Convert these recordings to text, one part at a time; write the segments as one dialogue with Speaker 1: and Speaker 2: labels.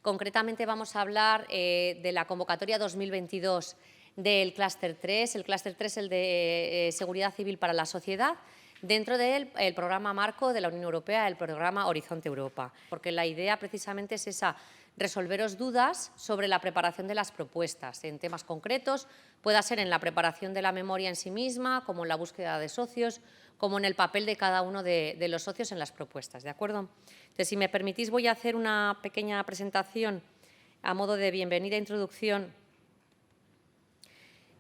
Speaker 1: Concretamente vamos a hablar de la convocatoria 2022 del Clúster 3. El Clúster 3 es el de Seguridad Civil para la Sociedad, dentro del programa marco de la Unión Europea, el programa Horizonte Europa. Porque la idea precisamente es esa, resolveros dudas sobre la preparación de las propuestas en temas concretos, pueda ser en la preparación de la memoria en sí misma, como en la búsqueda de socios, como en el papel de cada uno de los socios en las propuestas, ¿de acuerdo? Entonces, si me permitís, voy a hacer una pequeña presentación a modo de bienvenida e introducción.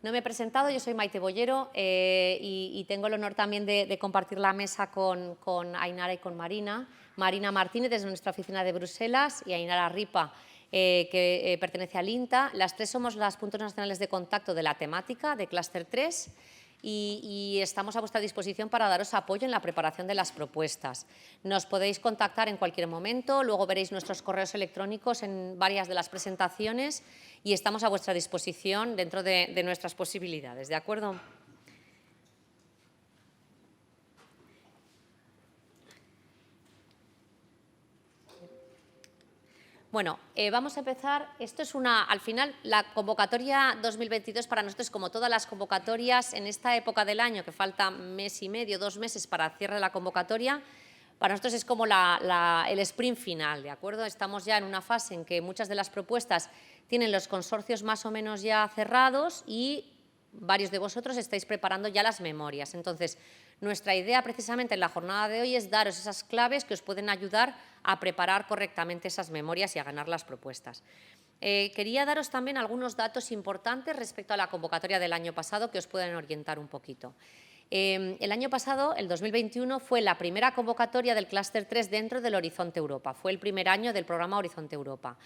Speaker 1: No me he presentado, yo soy Maite Bollero y tengo el honor también de compartir la mesa con Ainara y con Marina. Marina Martínez desde nuestra oficina de Bruselas y Ainara Ripa, que pertenece al INTA. Las tres somos los puntos nacionales de contacto de la temática de Clúster 3 y estamos a vuestra disposición para daros apoyo en la preparación de las propuestas. Nos podéis contactar en cualquier momento, luego veréis nuestros correos electrónicos en varias de las presentaciones y estamos a vuestra disposición dentro de nuestras posibilidades, ¿de acuerdo? Bueno, vamos a empezar. Esto es al final, la convocatoria 2022 para nosotros, como todas las convocatorias, en esta época del año, que falta mes y medio, 2 meses para el cierre de la convocatoria, para nosotros es como el sprint final, ¿de acuerdo? Estamos ya en una fase en que muchas de las propuestas tienen los consorcios más o menos ya cerrados y varios de vosotros estáis preparando ya las memorias. Entonces, nuestra idea precisamente en la jornada de hoy es daros esas claves que os pueden ayudar a preparar correctamente esas memorias y a ganar las propuestas. Quería daros también algunos datos importantes respecto a la convocatoria del año pasado que os pueden orientar un poquito. El año pasado, el 2021, fue la primera convocatoria del Clúster 3 dentro del Horizonte Europa. Fue el primer año del programa Horizonte Europa.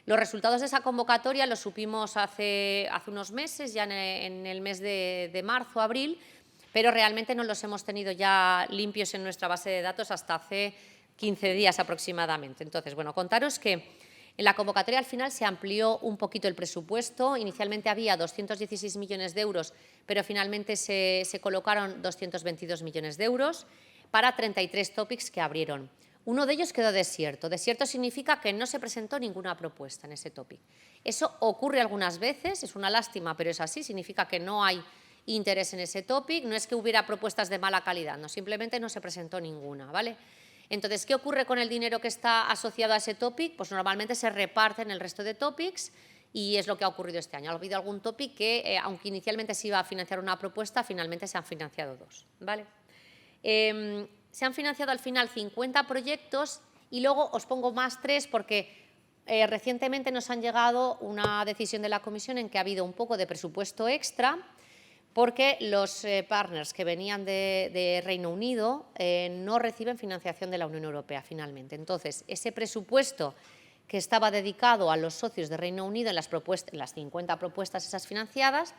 Speaker 1: Los resultados de esa convocatoria los supimos hace unos meses, ya en el mes de marzo, abril, pero realmente no los hemos tenido ya limpios en nuestra base de datos hasta hace 15 días aproximadamente. Entonces, bueno, contaros que en la convocatoria al final se amplió un poquito el presupuesto. Inicialmente había 216 millones de euros, pero finalmente se colocaron 222 millones de euros para 33 topics que abrieron. Uno de ellos quedó desierto. Desierto significa que no se presentó ninguna propuesta en ese topic. Eso ocurre algunas veces, es una lástima, pero es así, significa que no hay interés en ese topic, no es que hubiera propuestas de mala calidad, no, simplemente no se presentó ninguna, ¿vale? Entonces, ¿qué ocurre con el dinero que está asociado a ese topic? Pues normalmente se reparte en el resto de topics y es lo que ha ocurrido este año. Ha habido algún topic que, aunque inicialmente se iba a financiar una propuesta, finalmente se han financiado 2, ¿vale? Se han financiado al final 50 proyectos y luego os pongo más 3 porque recientemente nos han llegado una decisión de la Comisión en que ha habido un poco de presupuesto extra porque los partners que venían de Reino Unido no reciben financiación de la Unión Europea finalmente. Entonces, ese presupuesto que estaba dedicado a los socios de Reino Unido en las 50 propuestas esas financiadas,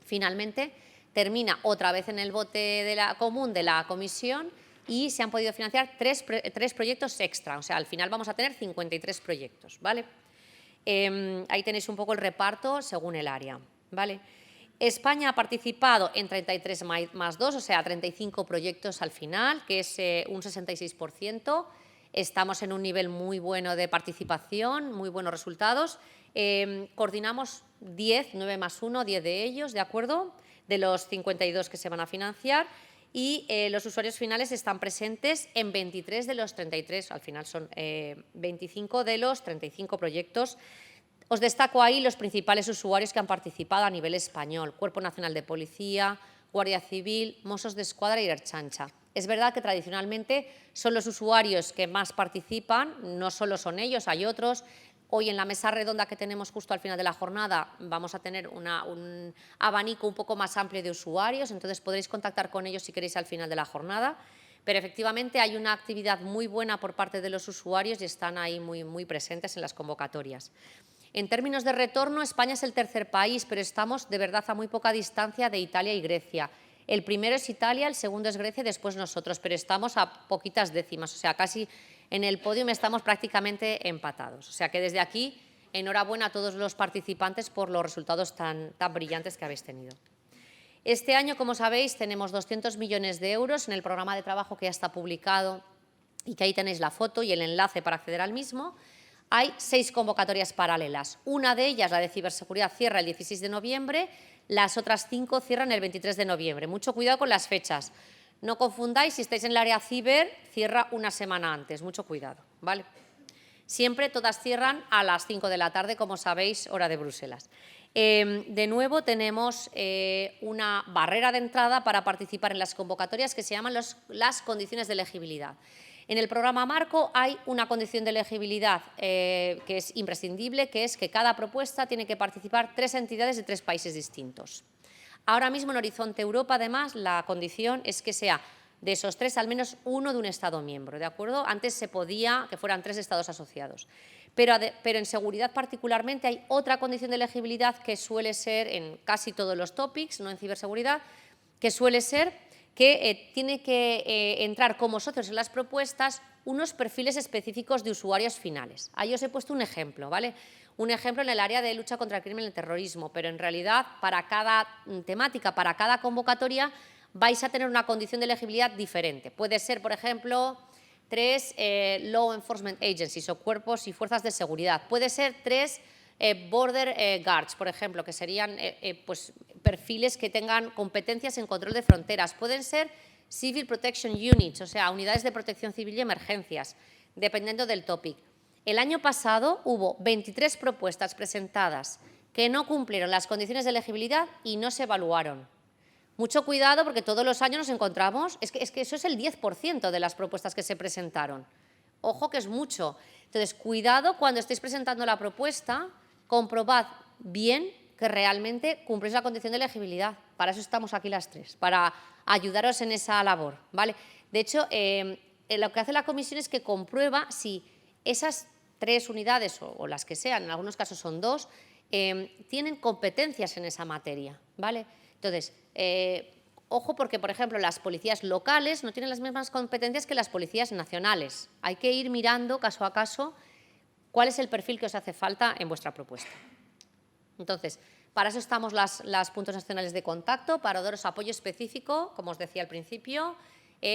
Speaker 1: finalmente termina otra vez en el bote común de la Comisión y se han podido financiar 3 proyectos extra. O sea, al final vamos a tener 53 proyectos, ¿vale? Ahí tenéis un poco el reparto según el área, ¿vale? España ha participado en 33 más 2, o sea, 35 proyectos al final, que es un 66%. Estamos en un nivel muy bueno de participación, muy buenos resultados. Coordinamos 10, 9 más 1, 10 de ellos, ¿de acuerdo? De los 52 que se van a financiar. Y los usuarios finales están presentes en 23 de los 33, al final son 25 de los 35 proyectos. Os destaco ahí los principales usuarios que han participado a nivel español: Cuerpo Nacional de Policía, Guardia Civil, Mossos d'Esquadra y Ertzaintza. Es verdad que tradicionalmente son los usuarios que más participan, no solo son ellos, hay otros. Hoy en la mesa redonda que tenemos justo al final de la jornada vamos a tener un abanico un poco más amplio de usuarios, entonces podréis contactar con ellos si queréis al final de la jornada. Pero efectivamente hay una actividad muy buena por parte de los usuarios y están ahí muy presentes en las convocatorias. En términos de retorno, España es el tercer país, pero estamos de verdad a muy poca distancia de Italia y Grecia. El primero es Italia, el segundo es Grecia y después nosotros, pero estamos a poquitas décimas, o sea, casi en el podio estamos prácticamente empatados. O sea que desde aquí, enhorabuena a todos los participantes por los resultados tan brillantes que habéis tenido. Este año, como sabéis, tenemos 200 millones de euros en el programa de trabajo que ya está publicado y que ahí tenéis la foto y el enlace para acceder al mismo. Hay 6 convocatorias paralelas. Una de ellas, la de ciberseguridad, cierra el 16 de noviembre, las otras 5 cierran el 23 de noviembre. Mucho cuidado con las fechas. No confundáis, si estáis en el área ciber, cierra una semana antes. Mucho cuidado, ¿vale? Siempre todas cierran a las 5 de la tarde, como sabéis, hora de Bruselas. De nuevo, tenemos una barrera de entrada para participar en las convocatorias que se llaman las condiciones de elegibilidad. En el programa Marco hay una condición de elegibilidad que es imprescindible, que es que cada propuesta tiene que participar 3 entidades de 3 países distintos. Ahora mismo en Horizonte Europa, además, la condición es que sea de esos 3 al menos uno de un Estado miembro, ¿de acuerdo? Antes se podía que fueran 3 Estados asociados. Pero en seguridad particularmente hay otra condición de elegibilidad que suele ser en casi todos los topics, no en ciberseguridad, que suele ser que tiene que entrar como socios en las propuestas unos perfiles específicos de usuarios finales. Ahí os he puesto un ejemplo, ¿vale? Un ejemplo en el área de lucha contra el crimen y el terrorismo, pero en realidad para cada temática, para cada convocatoria, vais a tener una condición de elegibilidad diferente. Puede ser, por ejemplo, 3 Law Enforcement Agencies o cuerpos y fuerzas de seguridad. Puede ser 3 Border Guards, por ejemplo, que serían pues, perfiles que tengan competencias en control de fronteras. Pueden ser Civil Protection Units, o sea, unidades de protección civil y emergencias, dependiendo del topic. El año pasado hubo 23 propuestas presentadas que no cumplieron las condiciones de elegibilidad y no se evaluaron. Mucho cuidado porque todos los años nos encontramos, es que eso es el 10% de las propuestas que se presentaron. Ojo que es mucho. Entonces, cuidado cuando estéis presentando la propuesta, comprobad bien que realmente cumplís la condición de elegibilidad. Para eso estamos aquí las 3, para ayudaros en esa labor, ¿vale? De hecho, lo que hace la comisión es que comprueba si esas 3 unidades o las que sean, en algunos casos son 2, tienen competencias en esa materia, ¿vale? Entonces, ojo porque, por ejemplo, las policías locales no tienen las mismas competencias que las policías nacionales. Hay que ir mirando caso a caso cuál es el perfil que os hace falta en vuestra propuesta. Entonces, para eso estamos las puntos nacionales de contacto, para daros apoyo específico, como os decía al principio,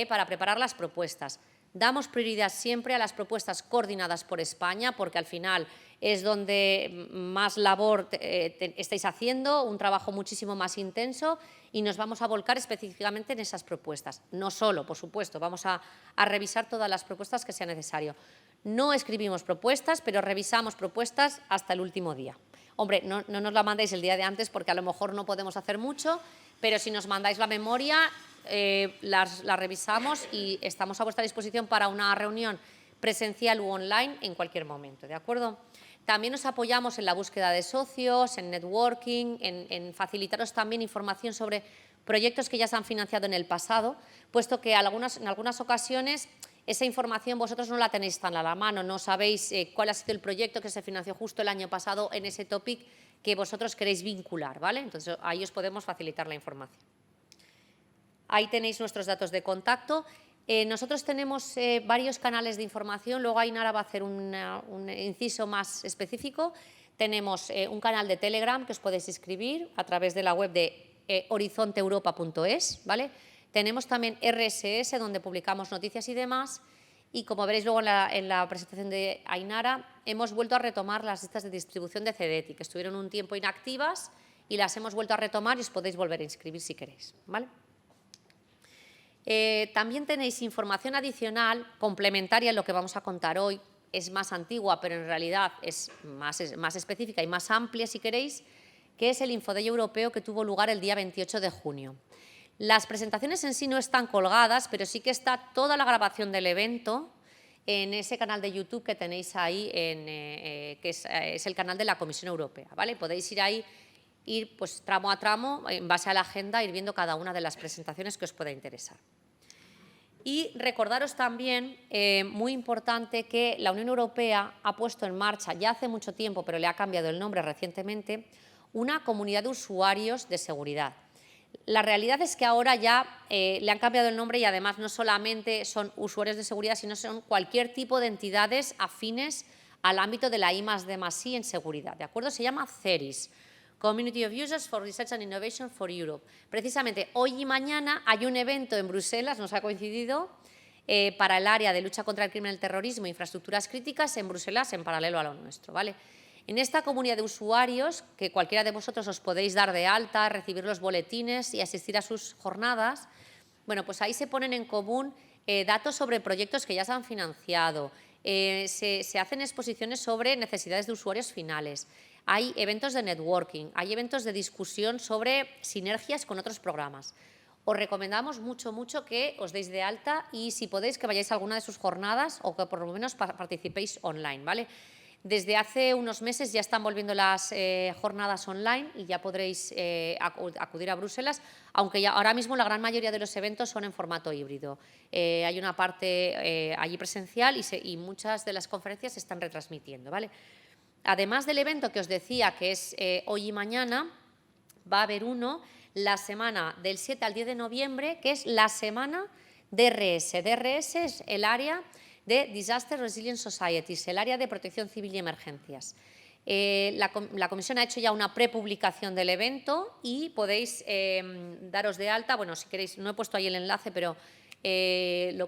Speaker 1: para preparar las propuestas. Damos prioridad siempre a las propuestas coordinadas por España, porque al final es donde más labor estáis haciendo, un trabajo muchísimo más intenso, y nos vamos a volcar específicamente en esas propuestas. No solo, por supuesto, vamos a revisar todas las propuestas que sea necesario. No escribimos propuestas, pero revisamos propuestas hasta el último día. Hombre, no nos la mandéis el día de antes porque a lo mejor no podemos hacer mucho, pero si nos mandáis la memoria, las revisamos y estamos a vuestra disposición para una reunión presencial u online en cualquier momento, ¿de acuerdo? También nos apoyamos en la búsqueda de socios, en networking, en facilitaros también información sobre proyectos que ya se han financiado en el pasado, puesto que en algunas ocasiones esa información vosotros no la tenéis tan a la mano, no sabéis cuál ha sido el proyecto que se financió justo el año pasado en ese topic que vosotros queréis vincular, ¿vale? Entonces, ahí os podemos facilitar la información. Ahí tenéis nuestros datos de contacto. Nosotros tenemos varios canales de información, luego Ainara va a hacer un inciso más específico. Tenemos un canal de Telegram que os podéis inscribir a través de la web de horizonteuropa.es, ¿vale? Tenemos también RSS, donde publicamos noticias y demás. Y como veréis luego en la presentación de Ainara, hemos vuelto a retomar las listas de distribución de CDETI, que estuvieron un tiempo inactivas y las hemos vuelto a retomar y os podéis volver a inscribir si queréis, ¿vale? También tenéis información adicional, complementaria en lo que vamos a contar hoy. Es más antigua, pero en realidad es más específica y más amplia, si queréis, que es el Infoday Europeo que tuvo lugar el día 28 de junio. Las presentaciones en sí no están colgadas, pero sí que está toda la grabación del evento en ese canal de YouTube que tenéis ahí, que es el canal de la Comisión Europea, ¿vale? Podéis ir ahí, pues, tramo a tramo, en base a la agenda, ir viendo cada una de las presentaciones que os pueda interesar. Y recordaros también, muy importante, que la Unión Europea ha puesto en marcha, ya hace mucho tiempo, pero le ha cambiado el nombre recientemente, una comunidad de usuarios de seguridad. La realidad es que ahora ya le han cambiado el nombre y además no solamente son usuarios de seguridad, sino son cualquier tipo de entidades afines al ámbito de la I+D+I en seguridad, ¿de acuerdo? Se llama CERIS, Community of Users for Research and Innovation for Europe. Precisamente hoy y mañana hay un evento en Bruselas, nos ha coincidido, para el área de lucha contra el crimen y el terrorismo e infraestructuras críticas en Bruselas, en paralelo a lo nuestro, ¿vale? En esta comunidad de usuarios, que cualquiera de vosotros os podéis dar de alta, recibir los boletines y asistir a sus jornadas, bueno, pues ahí se ponen en común datos sobre proyectos que ya se han financiado, se hacen exposiciones sobre necesidades de usuarios finales, hay eventos de networking, hay eventos de discusión sobre sinergias con otros programas. Os recomendamos mucho, mucho que os deis de alta y, si podéis, que vayáis a alguna de sus jornadas o que por lo menos participéis online, ¿vale? Desde hace unos meses ya están volviendo las jornadas online y ya podréis acudir a Bruselas, aunque ya ahora mismo la gran mayoría de los eventos son en formato híbrido. Hay una parte allí presencial y muchas de las conferencias se están retransmitiendo, ¿vale? Además del evento que os decía, que es hoy y mañana, va a haber uno la semana del 7 al 10 de noviembre, que es la semana DRS. DRS es el área de Disaster Resilient Societies, el área de protección civil y emergencias. La comisión ha hecho ya una prepublicación del evento y podéis daros de alta. Bueno, si queréis, no he puesto ahí el enlace, pero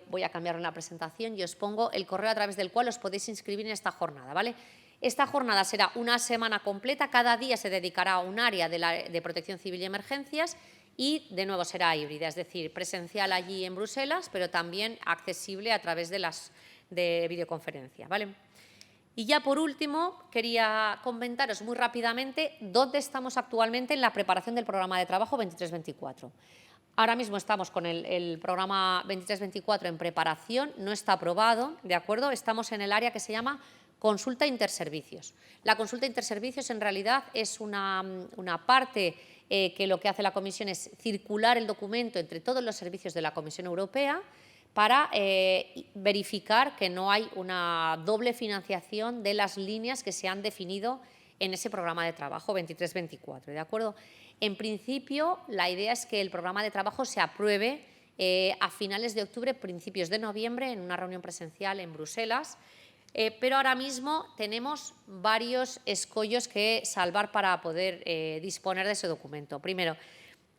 Speaker 1: voy a cambiar en la presentación y os pongo el correo a través del cual os podéis inscribir en esta jornada, ¿vale? Esta jornada será una semana completa, cada día se dedicará a un área de protección civil y emergencias y, de nuevo, será híbrida, es decir, presencial allí en Bruselas, pero también accesible a través de videoconferencia, ¿vale? Y ya por último, quería comentaros muy rápidamente dónde estamos actualmente en la preparación del programa de trabajo 23-24. Ahora mismo estamos con el programa 23-24 en preparación, no está aprobado, ¿de acuerdo? Estamos en el área que se llama consulta interservicios. La consulta interservicios en realidad es una parte que lo que hace la Comisión es circular el documento entre todos los servicios de la Comisión Europea para verificar que no hay una doble financiación de las líneas que se han definido en ese programa de trabajo 23-24, ¿de acuerdo? En principio, la idea es que el programa de trabajo se apruebe a finales de octubre, principios de noviembre, en una reunión presencial en Bruselas, pero ahora mismo tenemos varios escollos que salvar para poder disponer de ese documento. Primero,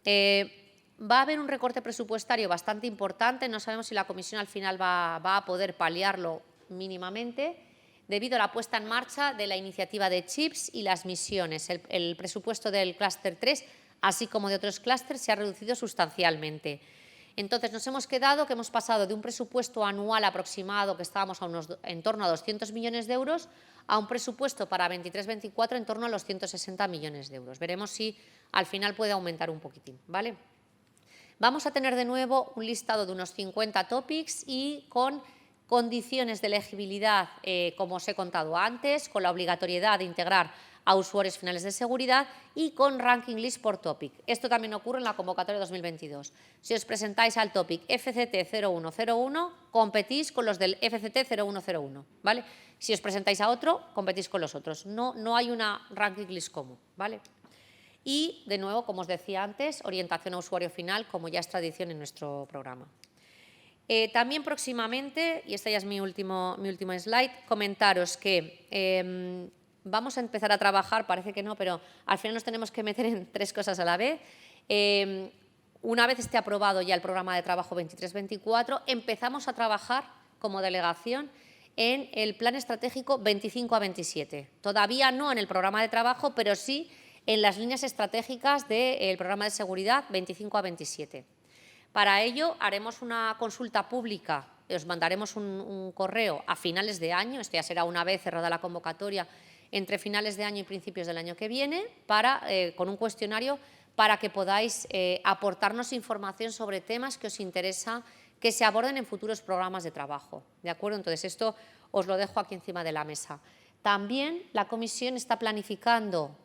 Speaker 1: va a haber un recorte presupuestario bastante importante, no sabemos si la Comisión al final va a poder paliarlo mínimamente, debido a la puesta en marcha de la iniciativa de chips y las misiones. El presupuesto del clúster 3, así como de otros clústeres, se ha reducido sustancialmente. Entonces, nos hemos quedado que hemos pasado de un presupuesto anual aproximado, que estábamos en torno a 200 millones de euros, a un presupuesto para 23-24 en torno a los 160 millones de euros. Veremos si al final puede aumentar un poquitín, ¿vale? Vamos a tener de nuevo un listado de unos 50 topics y con condiciones de elegibilidad, como os he contado antes, con la obligatoriedad de integrar a usuarios finales de seguridad y con ranking list por topic. Esto también ocurre en la convocatoria 2022. Si os presentáis al topic FCT 0101, competís con los del FCT 0101, ¿vale? Si os presentáis a otro, competís con los otros. No hay una ranking list común, ¿vale? Y, de nuevo, como os decía antes, orientación a usuario final, como ya es tradición en nuestro programa. También próximamente, y esta ya es mi último slide, comentaros que vamos a empezar a trabajar, parece que no, pero al final nos tenemos que meter en 3 cosas a la vez. Una vez esté aprobado ya el programa de trabajo 23-24, empezamos a trabajar como delegación en el plan estratégico 25-27. Todavía no en el programa de trabajo, pero sí en las líneas estratégicas del programa de seguridad 25-27. Para ello, haremos una consulta pública, os mandaremos un correo a finales de año, esto ya será una vez cerrada la convocatoria, entre finales de año y principios del año que viene, con un cuestionario para que podáis aportarnos información sobre temas que os interesa que se aborden en futuros programas de trabajo, ¿de acuerdo? Entonces, esto os lo dejo aquí encima de la mesa. También la Comisión está planificando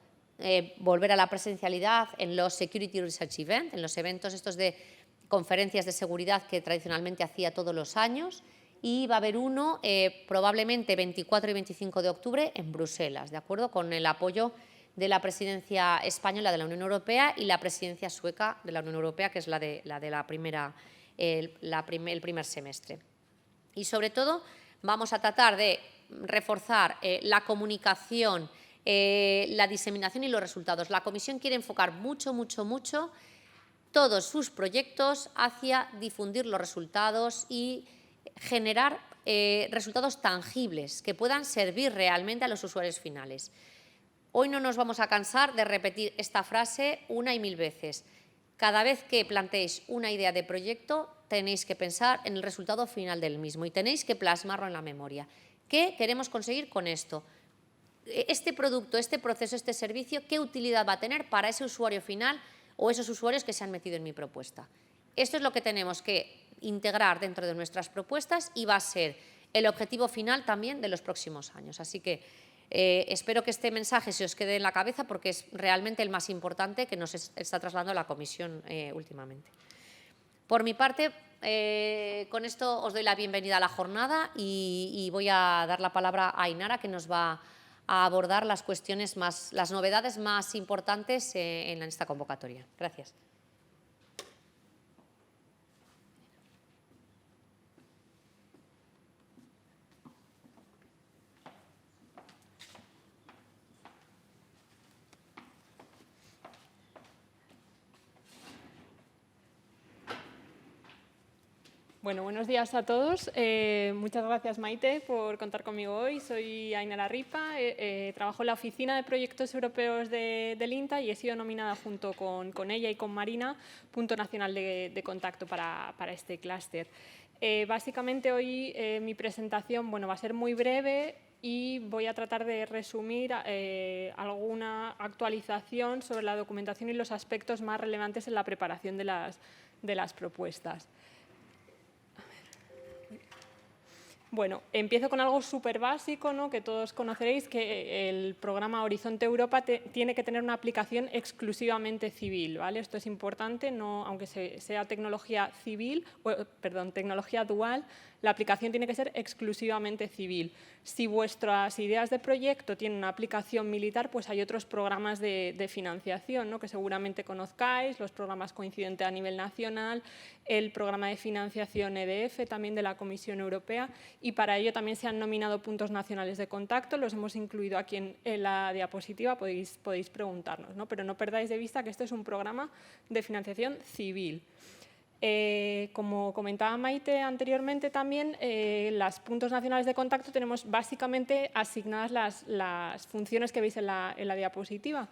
Speaker 1: volver a la presencialidad en los Security Research Events, en los eventos estos de conferencias de seguridad que tradicionalmente hacía todos los años, y va a haber uno probablemente 24 y 25 de octubre en Bruselas, ¿de acuerdo? Con el apoyo de la presidencia española de la Unión Europea y la presidencia sueca de la Unión Europea, que es el primer semestre. Y, sobre todo, vamos a tratar de reforzar la comunicación, la diseminación y los resultados. La Comisión quiere enfocar mucho todos sus proyectos hacia difundir los resultados y generar resultados tangibles que puedan servir realmente a los usuarios finales. Hoy no nos vamos a cansar de repetir esta frase una y mil veces. Cada vez que planteéis una idea de proyecto, tenéis que pensar en el resultado final del mismo y tenéis que plasmarlo en la memoria. ¿Qué queremos conseguir con esto? Este producto, este proceso, este servicio, ¿qué utilidad va a tener para ese usuario final o esos usuarios que se han metido en mi propuesta? Esto es lo que tenemos que integrar dentro de nuestras propuestas y va a ser el objetivo final también de los próximos años. Así que espero que este mensaje se os quede en la cabeza porque es realmente el más importante que nos está trasladando la Comisión últimamente. Por mi parte, con esto os doy la bienvenida a la jornada y voy a dar la palabra a Ainara, que nos va a abordar las novedades más importantes en esta convocatoria. Gracias.
Speaker 2: Bueno, buenos días a todos. Muchas gracias, Maite, por contar conmigo hoy. Soy Ainara Ripa, trabajo en la Oficina de Proyectos Europeos del INTA y he sido nominada junto con ella y con Marina punto nacional de contacto para este clúster. Básicamente hoy mi presentación va a ser muy breve y voy a tratar de resumir alguna actualización sobre la documentación y los aspectos más relevantes en la preparación de las propuestas. Bueno, empiezo con algo súper básico, ¿no?, que todos conoceréis, que el programa Horizonte Europa tiene que tener una aplicación exclusivamente civil, ¿vale? Esto es importante, aunque sea tecnología tecnología dual, la aplicación tiene que ser exclusivamente civil. Si vuestras ideas de proyecto tienen una aplicación militar, pues hay otros programas de financiación, ¿no?, que seguramente conozcáis, los programas coincidentes a nivel nacional, el programa de financiación EDF, también de la Comisión Europea, y para ello también se han nominado puntos nacionales de contacto, los hemos incluido aquí en la diapositiva, podéis preguntarnos, ¿no? Pero no perdáis de vista que este es un programa de financiación civil. Como comentaba Maite anteriormente también, los puntos nacionales de contacto tenemos básicamente asignadas las funciones que veis en la diapositiva.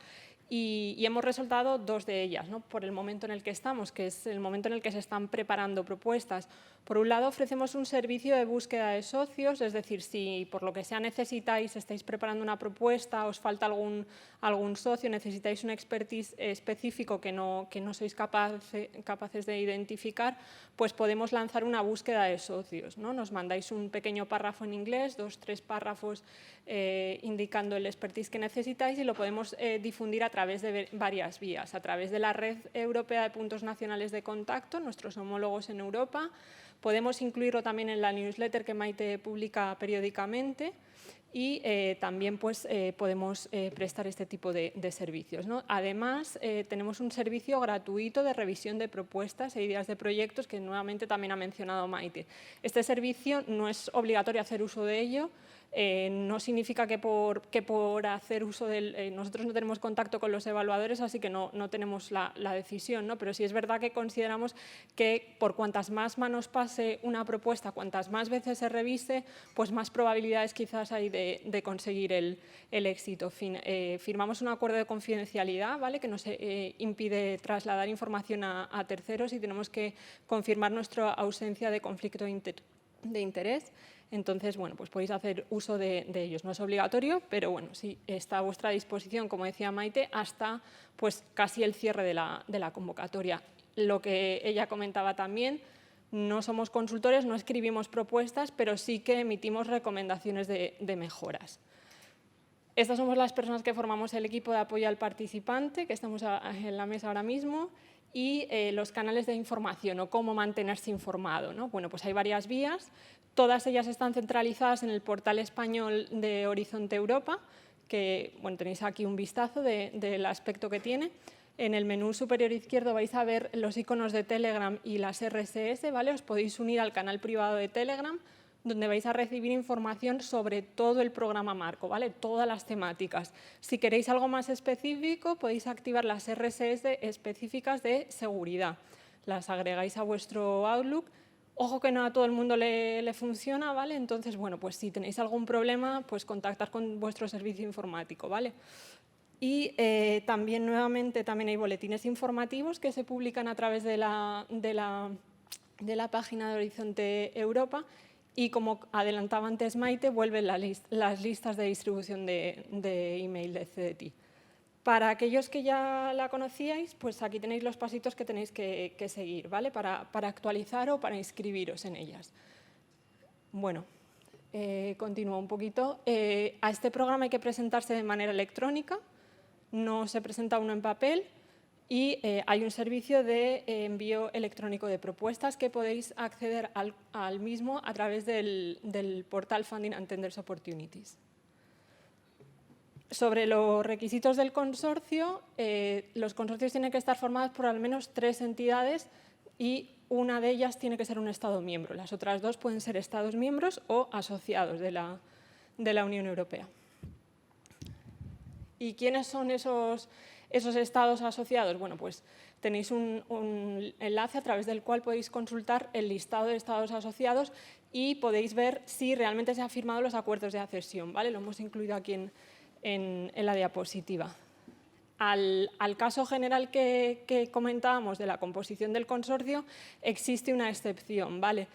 Speaker 2: Y hemos resaltado dos de ellas, ¿no?, por el momento en el que estamos, que es el momento en el que se están preparando propuestas. Por un lado, ofrecemos un servicio de búsqueda de socios, es decir, si por lo que sea necesitáis, estáis preparando una propuesta, os falta algún socio, necesitáis un expertise específico que no sois capaces de identificar, pues podemos lanzar una búsqueda de socios, ¿no? Nos mandáis un pequeño párrafo en inglés, 2 o 3 párrafos indicando el expertise que necesitáis y lo podemos difundir a través de varias vías, a través de la Red Europea de Puntos Nacionales de Contacto, nuestros homólogos en Europa. Podemos incluirlo también en la newsletter que Maite publica periódicamente y también podemos prestar este tipo de servicios, ¿no? Además, tenemos un servicio gratuito de revisión de propuestas e ideas de proyectos que nuevamente también ha mencionado Maite. Este servicio no es obligatorio hacer uso de ello. No significa que por hacer uso nosotros no tenemos contacto con los evaluadores, así que no tenemos la decisión, ¿no? Pero sí es verdad que consideramos que por cuantas más manos pase una propuesta, cuantas más veces se revise, pues más probabilidades quizás hay de conseguir el éxito. Firmamos un acuerdo de confidencialidad, ¿vale?, que nos impide trasladar información a terceros y tenemos que confirmar nuestra ausencia de conflicto de interés. Entonces, bueno, pues podéis hacer uso de ellos. No es obligatorio, pero bueno, sí está a vuestra disposición, como decía Maite, hasta pues casi el cierre de la convocatoria. Lo que ella comentaba también, no somos consultores, no escribimos propuestas, pero sí que emitimos recomendaciones de mejoras. Estas somos las personas que formamos el equipo de apoyo al participante, que estamos en la mesa ahora mismo, y los canales de información o cómo mantenerse informado, ¿no? Bueno, pues hay varias vías. Todas ellas están centralizadas en el portal español de Horizonte Europa, que bueno, tenéis aquí un vistazo del aspecto que tiene. En el menú superior izquierdo vais a ver los iconos de Telegram y las RSS, ¿vale? Os podéis unir al canal privado de Telegram, donde vais a recibir información sobre todo el programa marco, ¿vale?, todas las temáticas. Si queréis algo más específico, podéis activar las RSS específicas de seguridad. Las agregáis a vuestro Outlook. Ojo que no a todo el mundo le funciona, ¿vale? Entonces, bueno, pues si tenéis algún problema, pues contactar con vuestro servicio informático, ¿vale? Y también, nuevamente, también hay boletines informativos que se publican a través de la página de Horizonte Europa y, como adelantaba antes Maite, vuelven las listas de distribución de email de CDT. Para aquellos que ya la conocíais, pues aquí tenéis los pasitos que tenéis que seguir, ¿vale? Para actualizar o para inscribiros en ellas. Bueno, continúo un poquito. A este programa hay que presentarse de manera electrónica, no se presenta uno en papel, y hay un servicio de envío electrónico de propuestas que podéis acceder al mismo a través del portal Funding and Tenders Opportunities. Sobre los requisitos del consorcio, los consorcios tienen que estar formados por al menos 3 entidades y una de ellas tiene que ser un Estado miembro. Las otras 2 pueden ser Estados miembros o asociados de la Unión Europea. ¿Y quiénes son esos Estados asociados? Bueno, pues tenéis un enlace a través del cual podéis consultar el listado de Estados asociados y podéis ver si realmente se han firmado los acuerdos de accesión, ¿vale? Lo hemos incluido aquí en la diapositiva. Al caso general que comentábamos de la composición del consorcio, existe una excepción, ¿vale?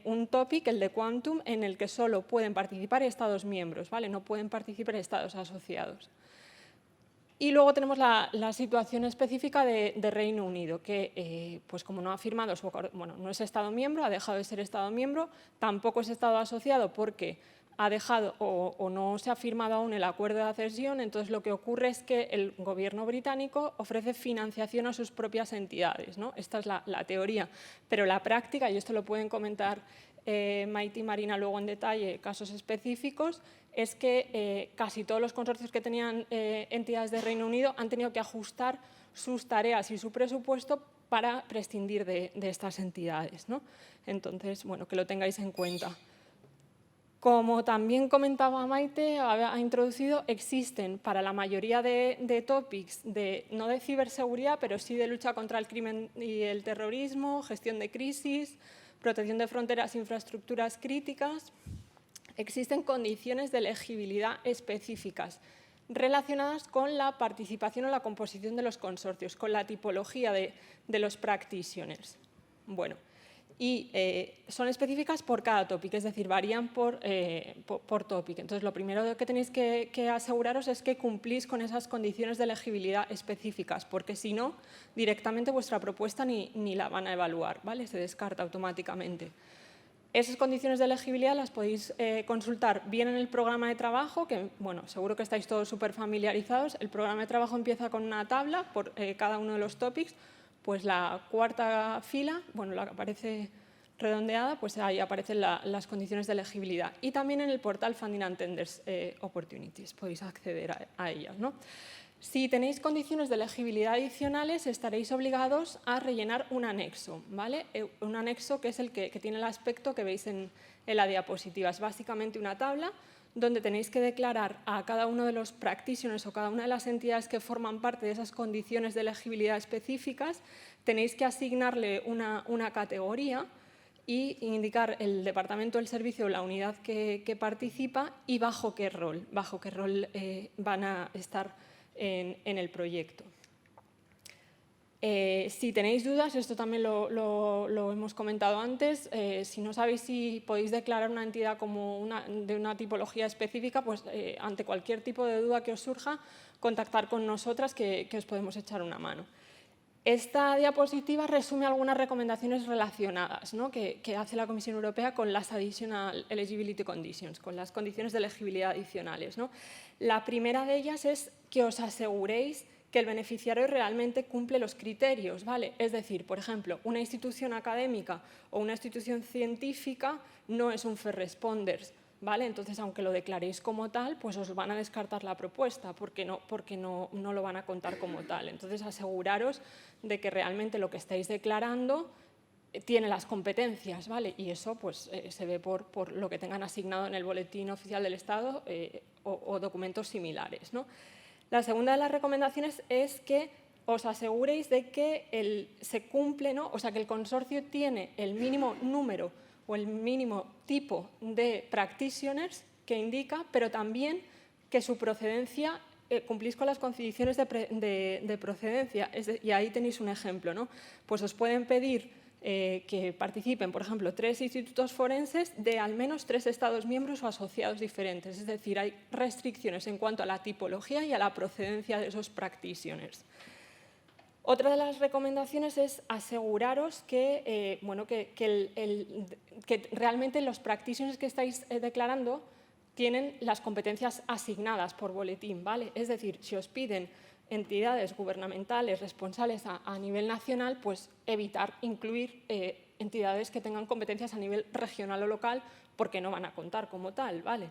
Speaker 2: Un topic, el de Quantum, en el que solo pueden participar Estados miembros, ¿vale? No pueden participar Estados asociados. Y luego tenemos la situación específica de Reino Unido, que pues como no ha firmado su acuerdo, bueno, no es Estado miembro, ha dejado de ser Estado miembro, tampoco es Estado asociado porque ha dejado o no se ha firmado aún el acuerdo de accesión. Entonces lo que ocurre es que el gobierno británico ofrece financiación a sus propias entidades, ¿no? Esta es la teoría, pero la práctica, y esto lo pueden comentar Maite y Marina luego en detalle, casos específicos, es que casi todos los consorcios que tenían entidades de Reino Unido han tenido que ajustar sus tareas y su presupuesto para prescindir de estas entidades, ¿no? Entonces, bueno, que lo tengáis en cuenta. Como también comentaba Maite, ha introducido, existen para la mayoría de topics, no de ciberseguridad, pero sí de lucha contra el crimen y el terrorismo, gestión de crisis, protección de fronteras e infraestructuras críticas. Existen condiciones de elegibilidad específicas relacionadas con la participación o la composición de los consorcios, con la tipología de los practitioners. Bueno, y son específicas por cada topic, es decir, varían por topic. Entonces, lo primero que tenéis que aseguraros es que cumplís con esas condiciones de elegibilidad específicas, porque si no, directamente vuestra propuesta ni la van a evaluar, ¿vale? Se descarta automáticamente. Esas condiciones de elegibilidad las podéis consultar bien en el programa de trabajo, que bueno, seguro que estáis todos súper familiarizados. El programa de trabajo empieza con una tabla por cada uno de los topics. Pues la cuarta fila, bueno, la que aparece redondeada, pues ahí aparecen las condiciones de elegibilidad. Y también en el portal Funding and Tenders Opportunities podéis acceder a ellas, ¿no? Si tenéis condiciones de elegibilidad adicionales, estaréis obligados a rellenar un anexo, ¿vale? Un anexo que es el que tiene el aspecto que veis en la diapositiva. Es básicamente una tabla donde tenéis que declarar a cada uno de los practitioners o cada una de las entidades que forman parte de esas condiciones de elegibilidad específicas, tenéis que asignarle una categoría y indicar el departamento, el servicio o la unidad que participa y bajo qué rol van a estar en el proyecto. Si tenéis dudas, esto también lo hemos comentado antes, si no sabéis si podéis declarar una entidad como de una tipología específica, pues ante cualquier tipo de duda que os surja, contactar con nosotras que os podemos echar una mano. Esta diapositiva resume algunas recomendaciones relacionadas, ¿no? que hace la Comisión Europea con las Additional Eligibility Conditions, con las condiciones de elegibilidad adicionales, ¿no? La primera de ellas es que os aseguréis que el beneficiario realmente cumple los criterios, ¿vale? Es decir, por ejemplo, una institución académica o una institución científica no es un first responders, ¿vale? Entonces, aunque lo declaréis como tal, pues os van a descartar la propuesta porque no lo van a contar como tal. Entonces, aseguraros de que realmente lo que estáis declarando tiene las competencias, ¿vale? Y eso pues, se ve por lo que tengan asignado en el Boletín Oficial del Estado o documentos similares, ¿no? La segunda de las recomendaciones es que os aseguréis de que se cumple, ¿no? O sea, que el consorcio tiene el mínimo número o el mínimo tipo de practitioners que indica, pero también que su procedencia, cumplís con las condiciones de procedencia. Y ahí tenéis un ejemplo, ¿no? Pues os pueden pedir que participen, por ejemplo, 3 institutos forenses de al menos 3 Estados miembros o asociados diferentes. Es decir, hay restricciones en cuanto a la tipología y a la procedencia de esos practitioners. Otra de las recomendaciones es aseguraros que, que realmente los practitioners que estáis declarando tienen las competencias asignadas por boletín, ¿vale? Es decir, si os piden entidades gubernamentales responsables a nivel nacional, pues evitar incluir entidades que tengan competencias a nivel regional o local, porque no van a contar como tal, ¿vale?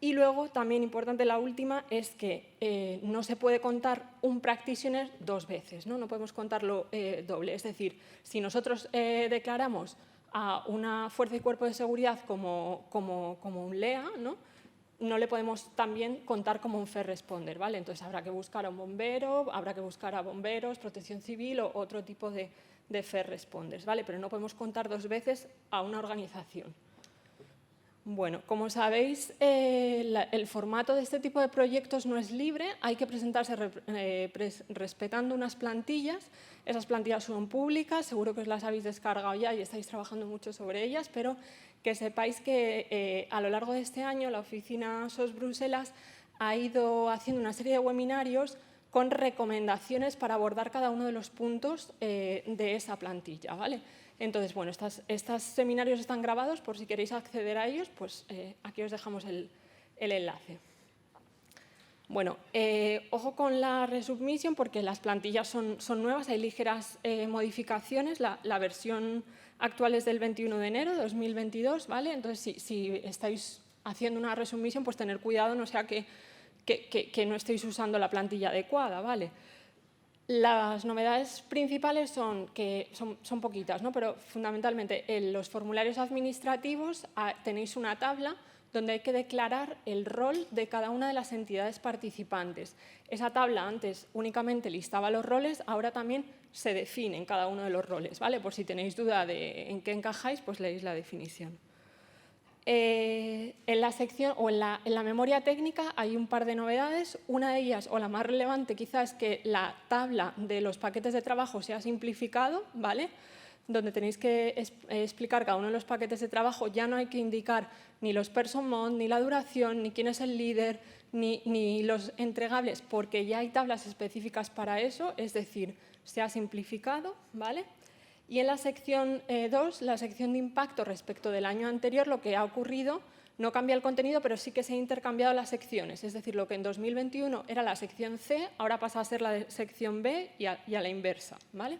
Speaker 2: Y luego, también importante, la última, es que no se puede contar un practitioner 2 veces, ¿no? No podemos contarlo doble. Es decir, si nosotros declaramos a una fuerza y cuerpo de seguridad como un LEA, no le podemos también contar como un first responder, ¿vale? Entonces habrá que buscar a un bombero, habrá que buscar a bomberos, protección civil o otro tipo de first responders, ¿vale? Pero no podemos contar 2 veces a una organización. Bueno, como sabéis, el formato de este tipo de proyectos no es libre, hay que presentarse respetando unas plantillas. Esas plantillas son públicas, seguro que os las habéis descargado ya y estáis trabajando mucho sobre ellas, pero que sepáis que a lo largo de este año la oficina SOS Bruselas ha ido haciendo una serie de webinarios con recomendaciones para abordar cada uno de los puntos de esa plantilla, ¿vale? Entonces, bueno, estos seminarios están grabados, por si queréis acceder a ellos, pues aquí os dejamos el enlace. Bueno, ojo con la resubmission porque las plantillas son nuevas, hay ligeras modificaciones. La versión actual es del 21 de enero de 2022, ¿vale? Entonces, si estáis haciendo una resubmission, pues tener cuidado, no sea que no estéis usando la plantilla adecuada, ¿vale? Las novedades principales son poquitas, ¿no? Pero fundamentalmente en los formularios administrativos tenéis una tabla donde hay que declarar el rol de cada una de las entidades participantes. Esa tabla antes únicamente listaba los roles, ahora también se definen cada uno de los roles, ¿vale? Por si tenéis duda de en qué encajáis, pues leéis la definición. En la sección o en la memoria técnica hay un par de novedades. Una de ellas, o la más relevante quizás, es que la tabla de los paquetes de trabajo se ha simplificado, ¿vale? Donde tenéis que explicar cada uno de los paquetes de trabajo. Ya no hay que indicar ni los person month, ni la duración, ni quién es el líder, ni los entregables, porque ya hay tablas específicas para eso, es decir, se ha simplificado, ¿vale? Y en la sección 2, la sección de impacto respecto del año anterior, lo que ha ocurrido, no cambia el contenido, pero sí que se han intercambiado las secciones. Es decir, lo que en 2021 era la sección C, ahora pasa a ser la sección B y a la inversa, ¿vale?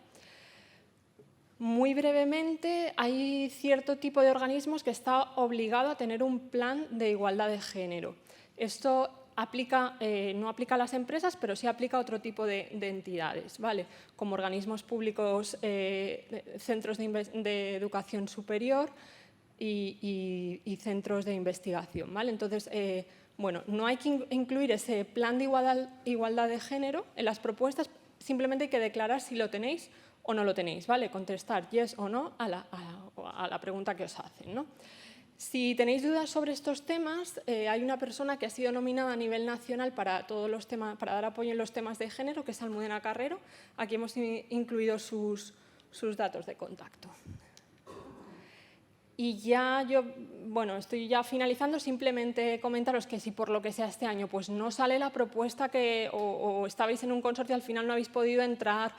Speaker 2: Muy brevemente, hay cierto tipo de organismos que está obligado a tener un plan de igualdad de género. Esto no aplica a las empresas, pero sí aplica a otro tipo de entidades, ¿vale? Como organismos públicos, centros de educación superior y centros de investigación, ¿vale? Entonces, bueno, no hay que incluir ese plan de igualdad de género en las propuestas, simplemente hay que declarar si lo tenéis o no lo tenéis, ¿vale? Contestar yes o no a la pregunta que os hacen, ¿no? Si tenéis dudas sobre estos temas, hay una persona que ha sido nominada a nivel nacional para dar apoyo en los temas de género, que es Almudena Carrero. Aquí hemos incluido sus datos de contacto. Y ya estoy ya finalizando, simplemente comentaros que si por lo que sea este año pues no sale la propuesta o estabais en un consorcio y al final no habéis podido entrar,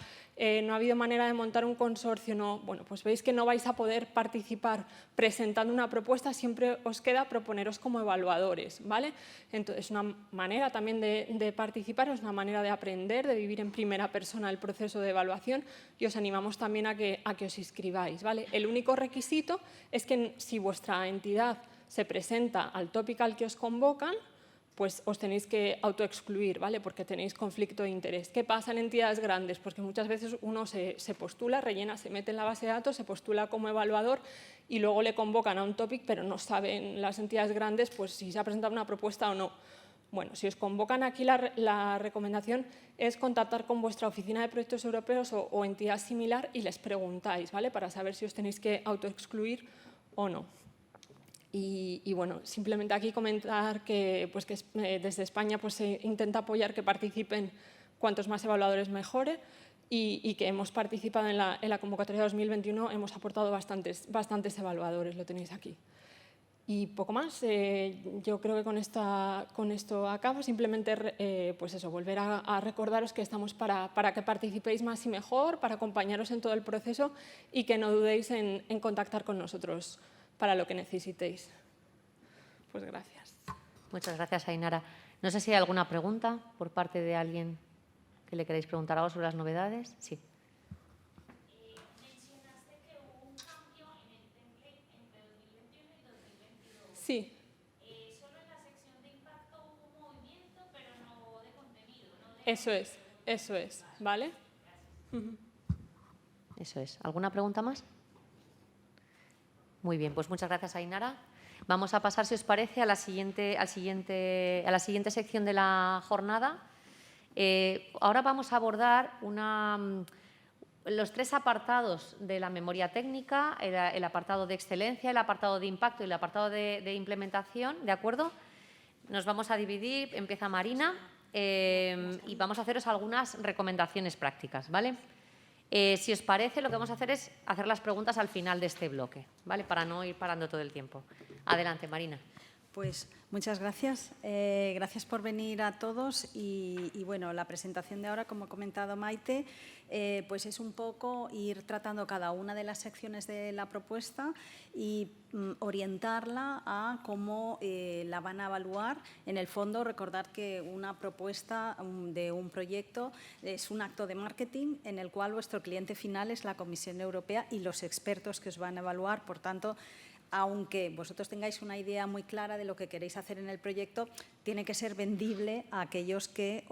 Speaker 2: no ha habido manera de montar un consorcio, bueno, pues veis que no vais a poder participar presentando una propuesta, siempre os queda proponeros como evaluadores, ¿vale? Entonces, es una manera también de participar, es una manera de aprender, de vivir en primera persona el proceso de evaluación y os animamos también a que os inscribáis, ¿vale? El único requisito es que si vuestra entidad se presenta al tópico al que os convocan, pues os tenéis que autoexcluir, ¿vale? Porque tenéis conflicto de interés. ¿Qué pasa en entidades grandes? Pues que muchas veces uno se postula, rellena, se mete en la base de datos, se postula como evaluador y luego le convocan a un topic, pero no saben las entidades grandes pues si se ha presentado una propuesta o no. Bueno, si os convocan aquí, la recomendación es contactar con vuestra oficina de proyectos europeos o entidad similar y les preguntáis, ¿vale? Para saber si os tenéis que autoexcluir o no. Y bueno, simplemente aquí comentar que desde España pues, se intenta apoyar que participen cuantos más evaluadores mejore y que hemos participado en la convocatoria 2021, hemos aportado bastantes evaluadores, lo tenéis aquí. Y poco más, yo creo que con esto acabo. Simplemente pues eso, volver a recordaros que estamos para que participéis más y mejor, para acompañaros en todo el proceso y que no dudéis en contactar con nosotros para lo que necesitéis. Pues gracias.
Speaker 1: Muchas gracias, Ainara. No sé si hay alguna pregunta por parte de alguien que le queréis preguntar algo sobre las novedades. Sí.
Speaker 3: Mencionaste que hubo un cambio en el template entre 2021 y 2022.
Speaker 2: Sí.
Speaker 3: Solo en la sección de impacto hubo movimiento, pero no de contenido, ¿no?
Speaker 2: Eso es, ¿vale?
Speaker 1: Eso es. ¿Alguna pregunta más? Muy bien, pues muchas gracias, Ainara. Vamos a pasar, si os parece, a la siguiente sección de la jornada. Ahora vamos a abordar los 3 apartados de la memoria técnica, el apartado de excelencia, el apartado de impacto y el apartado de implementación, ¿de acuerdo? Nos vamos a dividir, empieza Marina, y vamos a haceros algunas recomendaciones prácticas, ¿vale? Si os parece, lo que vamos a hacer es hacer las preguntas al final de este bloque, ¿vale? Para no ir parando todo el tiempo. Adelante, Marina.
Speaker 4: Pues muchas gracias. Gracias por venir a todos y bueno, la presentación de ahora, como ha comentado Maite, pues es un poco ir tratando cada una de las secciones de la propuesta y orientarla a cómo la van a evaluar. En el fondo, recordad que una propuesta de un proyecto es un acto de marketing en el cual vuestro cliente final es la Comisión Europea y los expertos que os van a evaluar. Por tanto, aunque vosotros tengáis una idea muy clara de lo que queréis hacer en el proyecto, tiene que ser vendible a aquellos que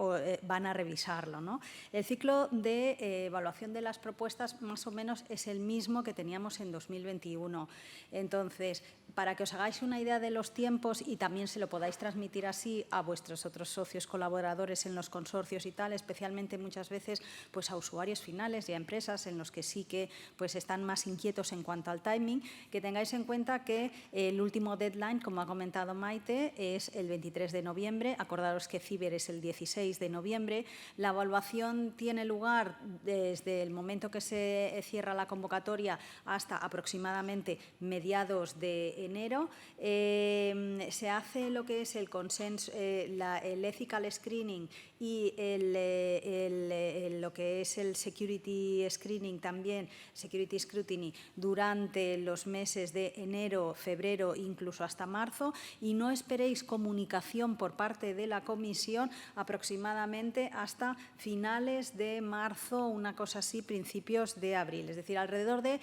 Speaker 4: van a revisarlo, ¿no? El ciclo de evaluación de las propuestas más o menos es el mismo que teníamos en 2021. Entonces, para que os hagáis una idea de los tiempos y también se lo podáis transmitir así a vuestros otros socios colaboradores en los consorcios y tal, especialmente muchas veces pues, a usuarios finales y a empresas en los que sí que pues, están más inquietos en cuanto al timing, que tengáis en cuenta que el último deadline, como ha comentado Maite, es el 23 de noviembre. Acordaros que Ciber es el 16 de noviembre. La evaluación tiene lugar desde el momento que se cierra la convocatoria hasta aproximadamente mediados de enero. Se hace lo que es el consenso, el ethical screening y lo que es el security screening también, security scrutiny, durante los meses de enero, febrero, incluso hasta marzo, y no esperéis comunicación por parte de la Comisión aproximadamente hasta finales de marzo, una cosa así, principios de abril, es decir, alrededor de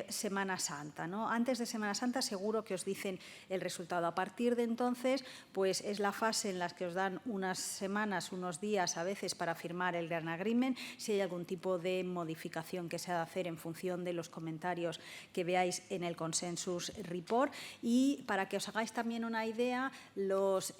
Speaker 4: Semana Santa, ¿no? Antes de Semana Santa seguro que os dicen el resultado. A partir de entonces, pues es la fase en la que os dan unas semanas, unos días a veces para firmar el Grant Agreement, si hay algún tipo de modificación que se ha de hacer en función de los comentarios que veáis en el Consensus Report. Y para que os hagáis también una idea, los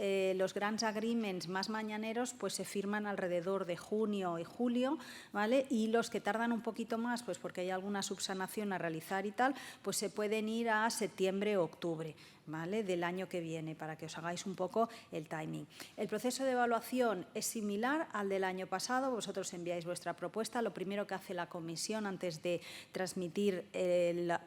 Speaker 4: Grant Agreements más mañaneros pues se firman alrededor de junio y julio, ¿vale? Y los que tardan un poquito más, pues porque hay alguna subsanación a realizar y tal, pues se pueden ir a septiembre o octubre, ¿vale? Del año que viene, para que os hagáis un poco el timing. El proceso de evaluación es similar al del año pasado. Vosotros enviáis vuestra propuesta. Lo primero que hace la comisión antes de transmitir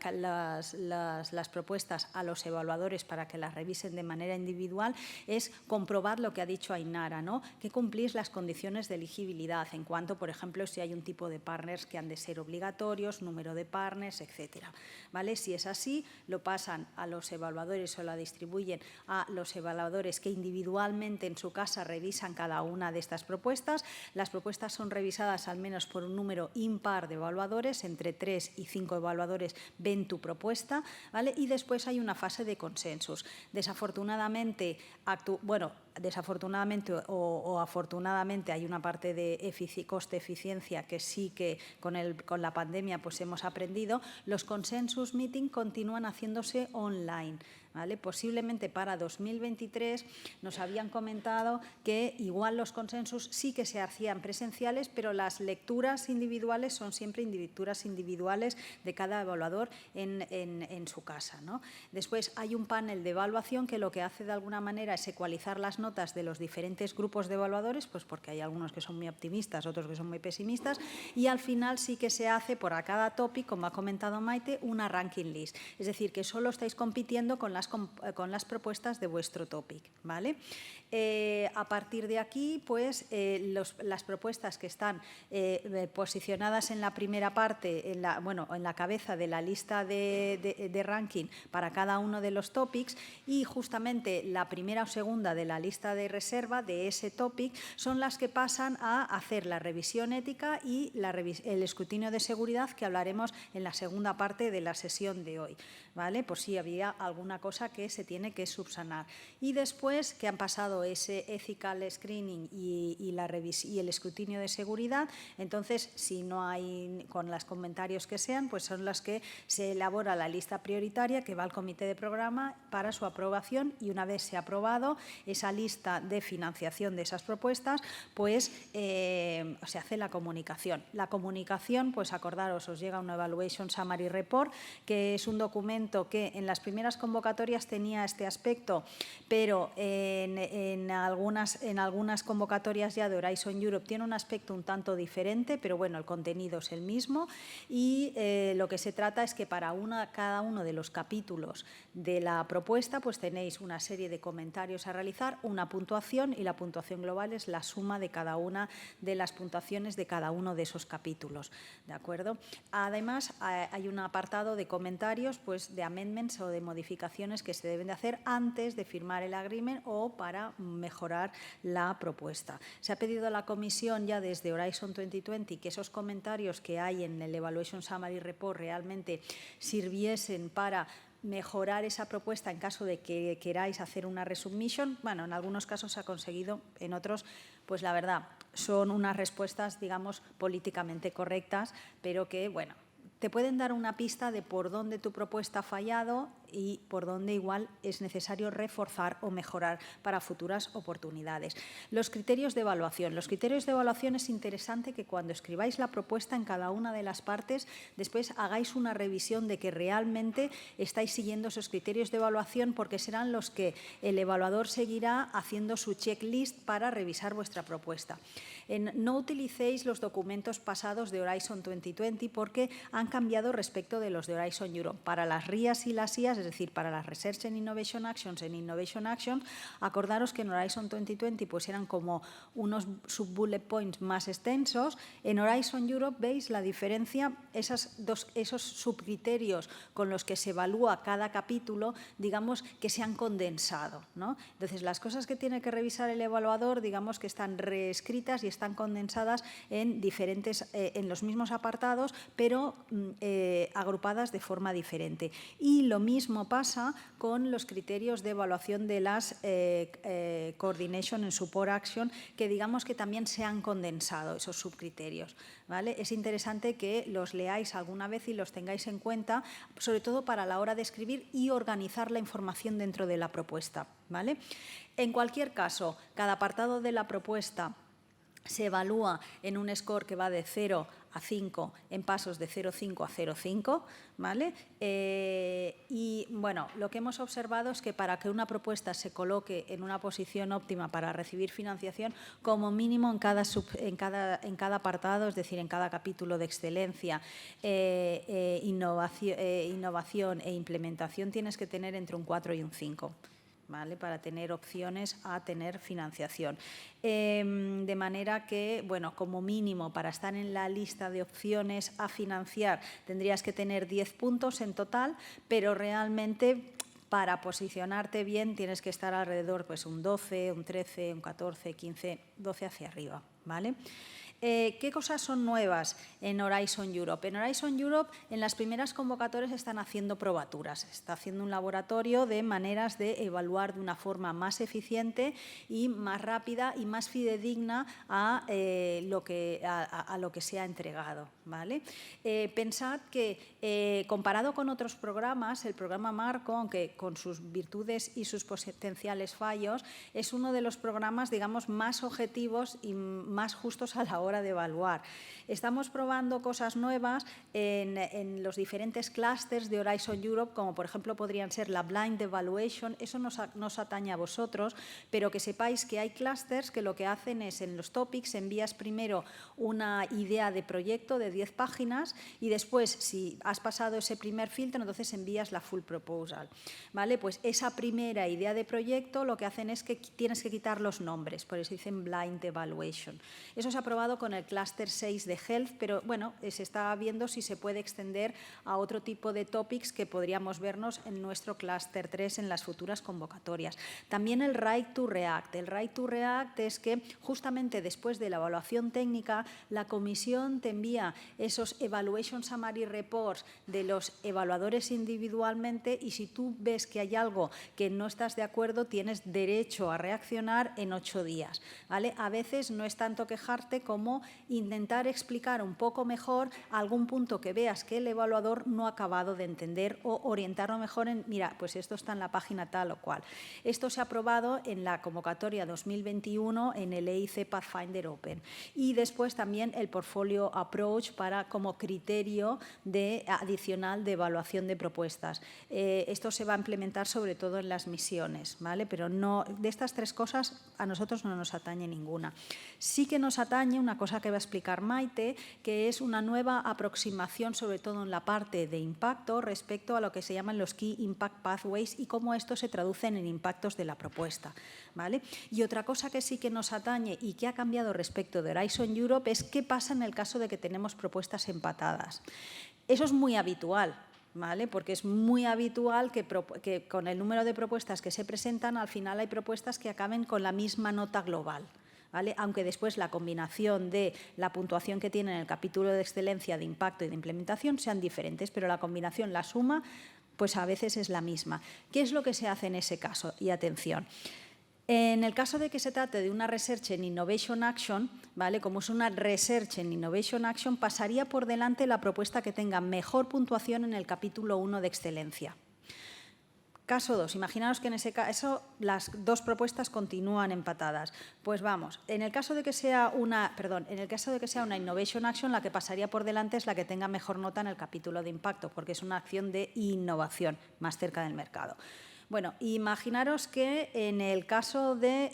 Speaker 4: las propuestas a los evaluadores para que las revisen de manera individual es comprobar lo que ha dicho Ainara, ¿no? Que cumplís las condiciones de elegibilidad en cuanto, por ejemplo, si hay un tipo de partners que han de ser obligatorios, número de partners, etcétera, ¿vale? Si es así, lo pasan a los evaluadores o la distribuyen a los evaluadores que individualmente en su casa revisan cada una de estas propuestas. Las propuestas son revisadas al menos por un número impar de evaluadores, entre 3 y 5 evaluadores ven tu propuesta, ¿vale? Y después hay una fase de consensus. Desafortunadamente, desafortunadamente o afortunadamente hay una parte de coste-eficiencia que sí que con la pandemia pues hemos aprendido. Los consensus meeting continúan haciéndose online, ¿vale? Posiblemente para 2023 nos habían comentado que igual los consensus sí que se hacían presenciales, pero las lecturas individuales son siempre lecturas individuales de cada evaluador en su casa, ¿no? Después hay un panel de evaluación que lo que hace de alguna manera es ecualizar las notas de los diferentes grupos de evaluadores, pues porque hay algunos que son muy optimistas, otros que son muy pesimistas, y al final sí que se hace por a cada topic, como ha comentado Maite, una ranking list. Es decir, que solo estáis compitiendo con las propuestas de vuestro topic, ¿vale? A partir de aquí, pues, las propuestas que están posicionadas en la primera parte, en la cabeza de la lista de ranking para cada uno de los topics, y justamente la primera o segunda de la lista de reserva de ese topic son las que pasan a hacer la revisión ética y el escrutinio de seguridad, que hablaremos en la segunda parte de la sesión de hoy, ¿vale? Por si había alguna cosa que se tiene que subsanar. Y después que han pasado ese ethical screening y el escrutinio de seguridad, entonces, si no hay, con los comentarios que sean, pues son las que se elabora la lista prioritaria que va al comité de programa para su aprobación, y una vez se ha aprobado esa lista de financiación de esas propuestas, pues se hace la comunicación. La comunicación, pues acordaros, os llega un Evaluation Summary Report, que es un documento que en las primeras convocatorias tenía este aspecto, pero en algunas convocatorias ya de Horizon Europe tiene un aspecto un tanto diferente, pero bueno, el contenido es el mismo, y lo que se trata es que para cada uno de los capítulos de la propuesta pues tenéis una serie de comentarios a realizar, una puntuación, y la puntuación global es la suma de cada una de las puntuaciones de cada uno de esos capítulos, ¿de acuerdo? Además, hay un apartado de comentarios, pues de amendments o de modificaciones que se deben de hacer antes de firmar el agreement o para mejorar la propuesta. Se ha pedido a la comisión ya desde Horizon 2020 que esos comentarios que hay en el Evaluation Summary Report realmente sirviesen para mejorar esa propuesta en caso de que queráis hacer una resubmission. Bueno, en algunos casos se ha conseguido, en otros, pues la verdad, son unas respuestas, digamos, políticamente correctas, pero que, bueno, te pueden dar una pista de por dónde tu propuesta ha fallado y por dónde igual es necesario reforzar o mejorar para futuras oportunidades. Los criterios de evaluación. Los criterios de evaluación es interesante que cuando escribáis la propuesta en cada una de las partes, después hagáis una revisión de que realmente estáis siguiendo esos criterios de evaluación, porque serán los que el evaluador seguirá haciendo su checklist para revisar vuestra propuesta. No utilicéis los documentos pasados de Horizon 2020 porque han cambiado respecto de los de Horizon Europe. Para las RIAs y las IAs, es decir, para las Research and Innovation Actions, acordaros que en Horizon 2020 pues eran como unos sub-bullet points más extensos. En Horizon Europe veis la diferencia, esos subcriterios con los que se evalúa cada capítulo, digamos que se han condensado, ¿no? Entonces, las cosas que tiene que revisar el evaluador, digamos que están reescritas y están condensadas en los mismos apartados, pero agrupadas de forma diferente. Y lo mismo pasa con los criterios de evaluación de las Coordination and Support Action, que digamos que también se han condensado esos subcriterios, ¿vale? Es interesante que los leáis alguna vez y los tengáis en cuenta, sobre todo para la hora de escribir y organizar la información dentro de la propuesta, ¿vale? En cualquier caso, cada apartado de la propuesta se evalúa en un score que va de 0 a 5 en pasos de 0,5 a 0,5, ¿vale? Y bueno, lo que hemos observado es que para que una propuesta se coloque en una posición óptima para recibir financiación, como mínimo en cada apartado, es decir, en cada capítulo de excelencia, innovación e implementación, tienes que tener entre un 4 y un 5. ¿Vale? Para tener opciones a tener financiación. De manera que, bueno, como mínimo para estar en la lista de opciones a financiar tendrías que tener 10 puntos en total, pero realmente para posicionarte bien tienes que estar alrededor, pues un 12, un 13, un 14, 15, 12 hacia arriba, ¿vale? ¿Qué cosas son nuevas en Horizon Europe? En Horizon Europe, en las primeras convocatorias están haciendo probaturas. Está haciendo un laboratorio de maneras de evaluar de una forma más eficiente y más rápida y más fidedigna a lo que se ha entregado, ¿vale? Pensad que comparado con otros programas, el programa Marco, aunque con sus virtudes y sus potenciales fallos, es uno de los programas, digamos, más objetivos y más justos a la hora de evaluar. Estamos probando cosas nuevas en los diferentes clústeres de Horizon Europe, como por ejemplo podrían ser la Blind Evaluation. Eso nos atañe a vosotros, pero que sepáis que hay clústeres que lo que hacen es, en los topics, envías primero una idea de proyecto de 10 páginas y después, si has pasado ese primer filtro, entonces envías la full proposal, ¿vale? Pues esa primera idea de proyecto lo que hacen es que tienes que quitar los nombres, por eso dicen Blind Evaluation. Eso se ha probado con el clúster 6 de Health, pero bueno, se está viendo si se puede extender a otro tipo de topics que podríamos vernos en nuestro clúster 3 en las futuras convocatorias. También el Right to React. El Right to React es que justamente después de la evaluación técnica, la comisión te envía esos Evaluation Summary Reports de los evaluadores individualmente y si tú ves que hay algo que no estás de acuerdo, tienes derecho a reaccionar en 8 días, ¿vale? A veces no es tanto quejarte como intentar explicar un poco mejor algún punto que veas que el evaluador no ha acabado de entender o orientarlo mejor en, mira, pues esto está en la página tal o cual. Esto se ha aprobado en la convocatoria 2021 en el EIC Pathfinder Open y después también el Portfolio Approach como criterio adicional de evaluación de propuestas. Esto se va a implementar sobre todo en las misiones, ¿vale? Pero no, de estas 3 cosas a nosotros no nos atañe ninguna. Sí que nos atañe una cosa que va a explicar Maite, que es una nueva aproximación, sobre todo en la parte de impacto, respecto a lo que se llaman los Key Impact Pathways y cómo estos se traducen en impactos de la propuesta, ¿vale? Y otra cosa que sí que nos atañe y que ha cambiado respecto de Horizon Europe es qué pasa en el caso de que tenemos propuestas empatadas. Eso es muy habitual, ¿vale? Porque es muy habitual que con el número de propuestas que se presentan, al final hay propuestas que acaben con la misma nota global, ¿vale? Aunque después la combinación de la puntuación que tiene en el capítulo de excelencia, de impacto y de implementación sean diferentes, pero la combinación, la suma, pues a veces es la misma. ¿Qué es lo que se hace en ese caso? Y atención. En el caso de que se trate de una Research and Innovation Action, ¿vale? Como es una Research and Innovation Action, pasaría por delante la propuesta que tenga mejor puntuación en el capítulo 1 de excelencia. Caso 2, imaginaos que en ese caso las 2 propuestas continúan empatadas. Pues vamos, en el caso de que sea una Innovation Action, la que pasaría por delante es la que tenga mejor nota en el capítulo de impacto, porque es una acción de innovación más cerca del mercado. Bueno, imaginaros que en el caso de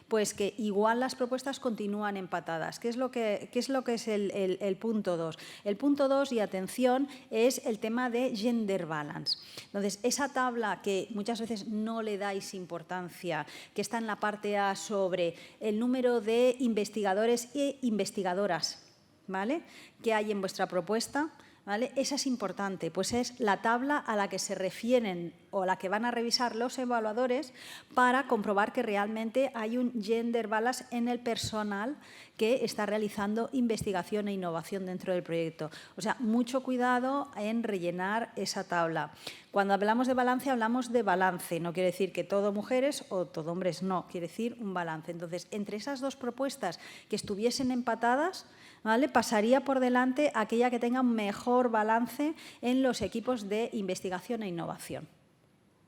Speaker 4: pues que igual las propuestas continúan empatadas. ¿Qué es lo que es el punto 2? El punto 2, y atención, es el tema de gender balance. Entonces, esa tabla que muchas veces no le dais importancia, que está en la parte A sobre el número de investigadores e investigadoras, ¿vale?, que hay en vuestra propuesta, ¿vale? Esa es importante, pues es la tabla a la que se refieren o la que van a revisar los evaluadores para comprobar que realmente hay un gender balance en el personal que está realizando investigación e innovación dentro del proyecto. O sea, mucho cuidado en rellenar esa tabla. Cuando hablamos de balance, hablamos de balance. No quiere decir que todo mujeres o todo hombres, no. Quiere decir un balance. Entonces, entre esas 2 propuestas que estuviesen empatadas, ¿vale?, pasaría por delante aquella que tenga un mejor balance en los equipos de investigación e innovación,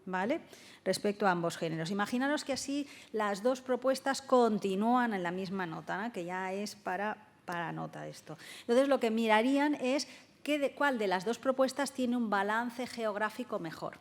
Speaker 4: ¿vale?, respecto a ambos géneros. Imaginaros que así las 2 propuestas continúan en la misma nota, ¿no?, que ya es para nota esto. Entonces, lo que mirarían es cuál de las 2 propuestas tiene un balance geográfico mejor.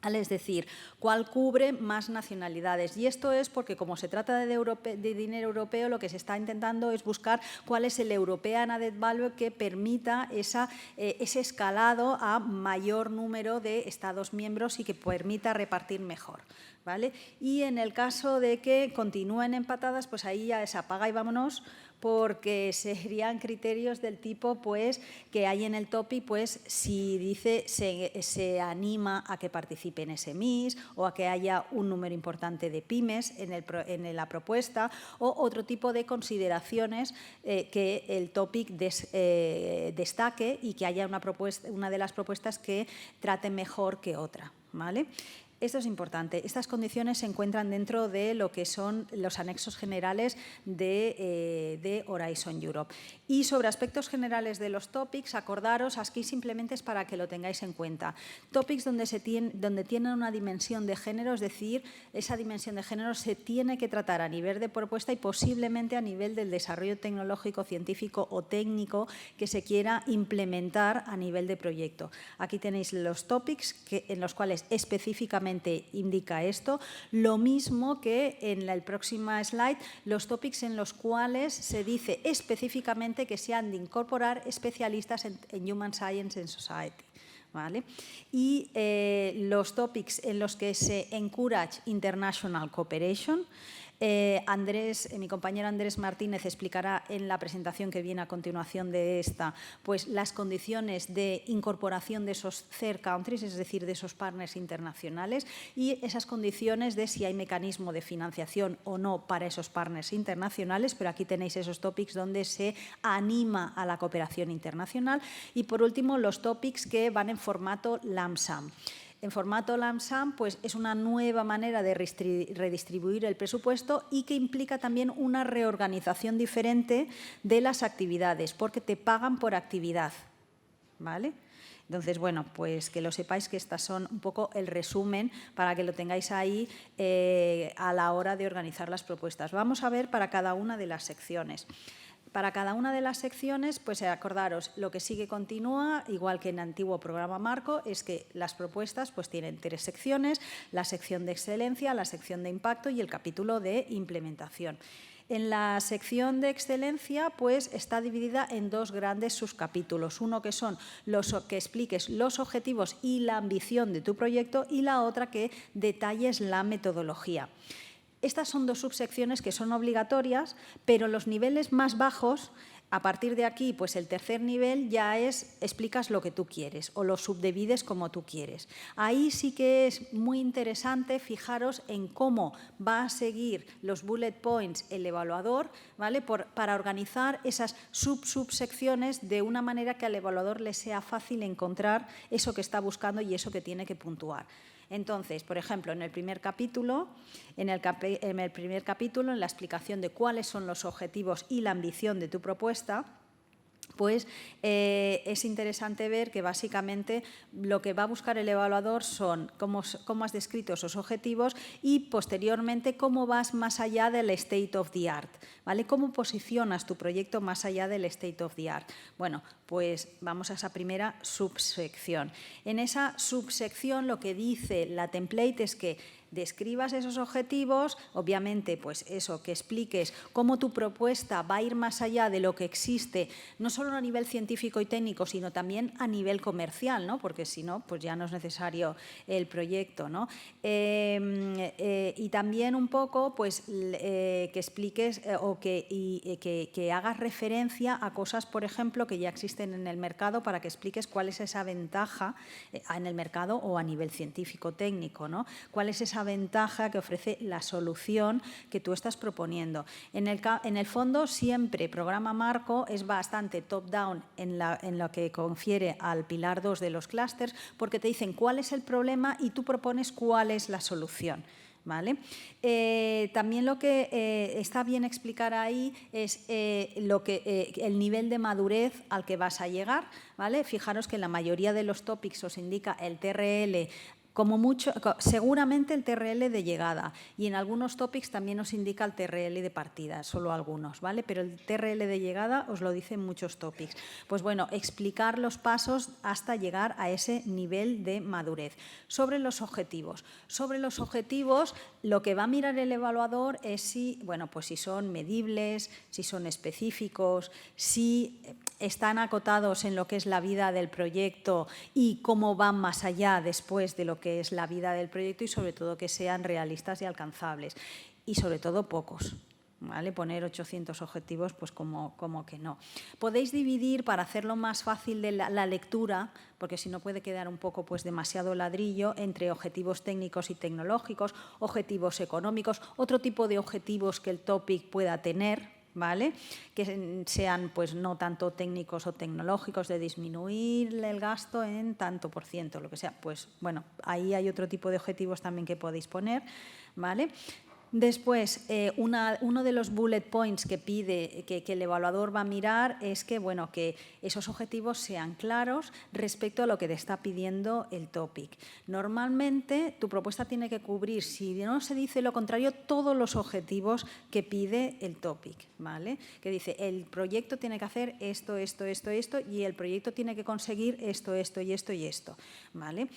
Speaker 4: Es decir, cuál cubre más nacionalidades. Y esto es porque, como se trata de dinero europeo, lo que se está intentando es buscar cuál es el European Added Value que permita ese escalado a mayor número de Estados miembros y que permita repartir mejor, ¿vale? Y en el caso de que continúen empatadas, pues ahí ya es apaga y vámonos, porque serían criterios del tipo pues, que hay en el topic, pues si dice se anima a que participen SMEs o a que haya un número importante de pymes en la propuesta o otro tipo de consideraciones que el topic destaque y que haya una de las propuestas que trate mejor que otra, ¿vale? Esto es importante. Estas condiciones se encuentran dentro de lo que son los anexos generales de Horizon Europe. Y sobre aspectos generales de los topics, acordaros, aquí simplemente es para que lo tengáis en cuenta. Topics donde tienen una dimensión de género, es decir, esa dimensión de género se tiene que tratar a nivel de propuesta y posiblemente a nivel del desarrollo tecnológico, científico o técnico que se quiera implementar a nivel de proyecto. Aquí tenéis los topics en los cuales específicamente indica esto, lo mismo que en el próximo slide, los topics en los cuales se dice específicamente que se han de incorporar especialistas en Human Science and Society. ¿Vale? Y los topics en los que se encourage international cooperation. Mi compañero Andrés Martínez explicará en la presentación que viene a continuación de esta, pues las condiciones de incorporación de esos third countries, es decir, de esos partners internacionales y esas condiciones de si hay mecanismo de financiación o no para esos partners internacionales, pero aquí tenéis esos topics donde se anima a la cooperación internacional y, por último, los topics que van en formato lump sum. En formato lump sum, pues es una nueva manera de redistribuir el presupuesto y que implica también una reorganización diferente de las actividades, porque te pagan por actividad, ¿vale? Entonces, bueno, pues que lo sepáis que estas son un poco el resumen para que lo tengáis ahí a la hora de organizar las propuestas. Vamos a ver para cada una de las secciones. Para cada una de las secciones, pues acordaros, lo que sigue continúa, igual que en el antiguo programa marco, es que las propuestas pues tienen 3 secciones, la sección de excelencia, la sección de impacto y el capítulo de implementación. En la sección de excelencia pues está dividida en 2 grandes subcapítulos, uno que son los que expliques los objetivos y la ambición de tu proyecto y la otra que detalles la metodología. Estas son 2 subsecciones que son obligatorias, pero los niveles más bajos, a partir de aquí, pues el tercer nivel ya es explicas lo que tú quieres o lo subdivides como tú quieres. Ahí sí que es muy interesante fijaros en cómo va a seguir los bullet points el evaluador, ¿vale? Para organizar esas subsecciones de una manera que al evaluador le sea fácil encontrar eso que está buscando y eso que tiene que puntuar. Entonces, por ejemplo, en el primer capítulo, en la explicación de cuáles son los objetivos y la ambición de tu propuesta, pues es interesante ver que básicamente lo que va a buscar el evaluador son cómo has descrito esos objetivos y posteriormente cómo vas más allá del state of the art, ¿vale? Cómo posicionas tu proyecto más allá del state of the art. Bueno, pues vamos a esa primera subsección. En esa subsección lo que dice la template es que describas esos objetivos, obviamente, pues eso, que expliques cómo tu propuesta va a ir más allá de lo que existe, no solo a nivel científico y técnico, sino también a nivel comercial, ¿no? Porque si no, pues ya no es necesario el proyecto, ¿no? Y también un poco, pues, que expliques o que hagas referencia a cosas, por ejemplo, que ya existen en el mercado para que expliques cuál es esa ventaja en el mercado o a nivel científico-técnico, ¿no? ¿Cuál es esa ventaja que ofrece la solución que tú estás proponiendo? En el fondo, siempre programa marco es bastante top-down en lo que confiere al pilar 2 de los clústeres, porque te dicen cuál es el problema y tú propones cuál es la solución. ¿Vale? También lo que está bien explicar ahí es el nivel de madurez al que vas a llegar, ¿vale? Fijaros que en la mayoría de los topics os indica el TRL, como mucho, seguramente el TRL de llegada, y en algunos topics también os indica el TRL de partida, solo algunos, ¿vale? Pero el TRL de llegada os lo dice en muchos topics. Pues bueno, explicar los pasos hasta llegar a ese nivel de madurez. Sobre los objetivos. Sobre los objetivos, lo que va a mirar el evaluador es si, bueno, pues si son medibles, si son específicos, si están acotados en lo que es la vida del proyecto y cómo van más allá después de lo que es la vida del proyecto y sobre todo que sean realistas y alcanzables y sobre todo pocos. ¿Vale? Poner 800 objetivos, pues como que no. Podéis dividir, para hacerlo más fácil de la lectura, porque si no puede quedar un poco pues demasiado ladrillo, entre objetivos técnicos y tecnológicos, objetivos económicos, otro tipo de objetivos que el topic pueda tener, ¿vale? Que sean pues no tanto técnicos o tecnológicos, de disminuir el gasto en tanto por ciento, lo que sea. Pues bueno, ahí hay otro tipo de objetivos también que podéis poner, ¿vale? Después, uno de los bullet points que pide, que el evaluador va a mirar es que, bueno, que esos objetivos sean claros respecto a lo que te está pidiendo el topic. Normalmente, tu propuesta tiene que cubrir, si no se dice lo contrario, todos los objetivos que pide el topic, ¿vale? Que dice, el proyecto tiene que hacer esto, esto, esto, esto, y el proyecto tiene que conseguir esto, esto y esto y esto, ¿vale?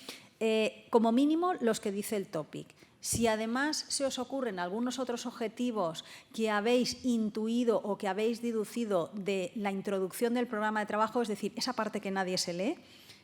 Speaker 4: Como mínimo, los que dice el topic. Si además se os ocurren algunos otros objetivos que habéis intuido o que habéis deducido de la introducción del programa de trabajo, es decir, esa parte que nadie se lee,